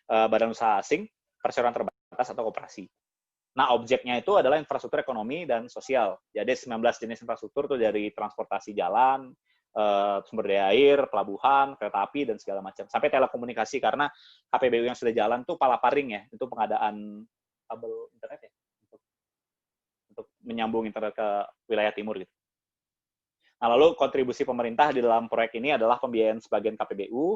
badan usaha asing, perseroan terbatas, atau koperasi. Nah, objeknya itu adalah infrastruktur ekonomi dan sosial. Jadi 19 jenis infrastruktur itu dari transportasi jalan, sumber daya air, pelabuhan, kereta api, dan segala macam. Sampai telekomunikasi, karena KPBU yang sudah jalan tuh palaparing ya, itu pengadaan kabel internet ya, untuk menyambung internet ke wilayah timur gitu. Nah, lalu kontribusi pemerintah di dalam proyek ini adalah pembiayaan sebagian KPBU,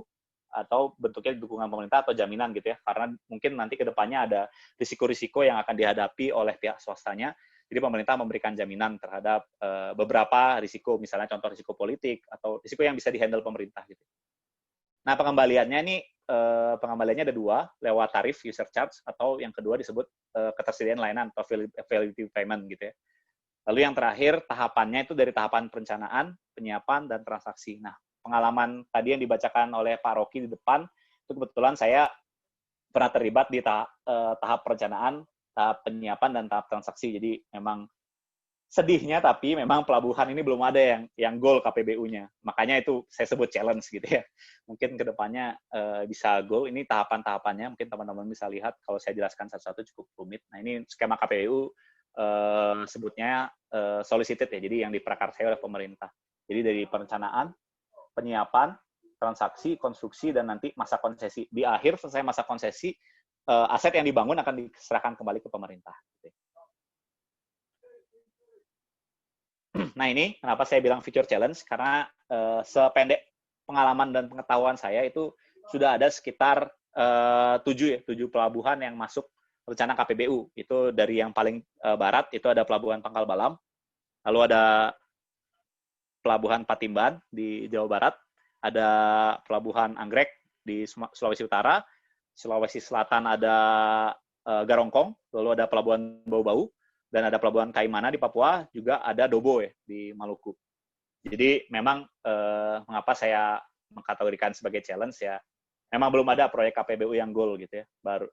atau bentuknya dukungan pemerintah atau jaminan gitu ya, karena mungkin nanti ke depannya ada risiko-risiko yang akan dihadapi oleh pihak swastanya, jadi pemerintah memberikan jaminan terhadap beberapa risiko, misalnya contoh risiko politik, atau risiko yang bisa dihandle pemerintah gitu. Nah, pengembaliannya ini, pengembaliannya ada dua, lewat tarif user charge, atau yang kedua disebut ketersediaan layanan, atau value payment gitu ya. Lalu yang terakhir, tahapannya itu dari tahapan perencanaan, penyiapan, dan transaksi. Nah, pengalaman tadi yang dibacakan oleh Pak Rocky di depan, itu kebetulan saya pernah terlibat di tahap perencanaan, tahap penyiapan, dan tahap transaksi. Jadi memang sedihnya, tapi memang pelabuhan ini belum ada yang goal KPBU-nya. Makanya itu saya sebut challenge gitu ya. Mungkin ke depannya bisa goal. Ini tahapan-tahapannya, mungkin teman-teman bisa lihat kalau saya jelaskan satu-satu cukup rumit. Nah, ini skema KPBU sebutnya solicited ya, jadi yang diprakarsai oleh pemerintah. Jadi dari perencanaan, penyiapan, transaksi, konstruksi, dan nanti masa konsesi. Di akhir selesai masa konsesi, aset yang dibangun akan diserahkan kembali ke pemerintah. Nah, ini kenapa saya bilang future challenge, karena sependek pengalaman dan pengetahuan saya itu sudah ada sekitar 7 pelabuhan yang masuk rencana KPBU. Itu dari yang paling barat, itu ada Pelabuhan Pangkal Balam, lalu ada Pelabuhan Patimban di Jawa Barat, ada Pelabuhan Anggrek di Sulawesi Utara, Sulawesi Selatan ada Garongkong, lalu ada Pelabuhan Bau-Bau, dan ada Pelabuhan Kaimana di Papua, juga ada Dobo ya di Maluku. Jadi memang mengapa saya mengkategorikan sebagai challenge ya, memang belum ada proyek KPBU yang goal gitu ya. Baru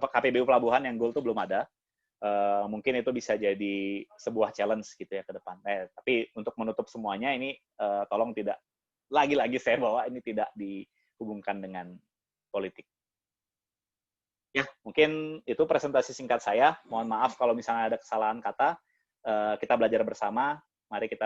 KPBU pelabuhan yang goal itu belum ada. Mungkin itu bisa jadi sebuah challenge gitu ya ke depan. Tapi untuk menutup semuanya ini tolong tidak, lagi-lagi saya bawa ini tidak dihubungkan dengan politik. Ya, mungkin itu presentasi singkat saya. Mohon maaf kalau misalnya ada kesalahan kata. Kita belajar bersama. Mari kita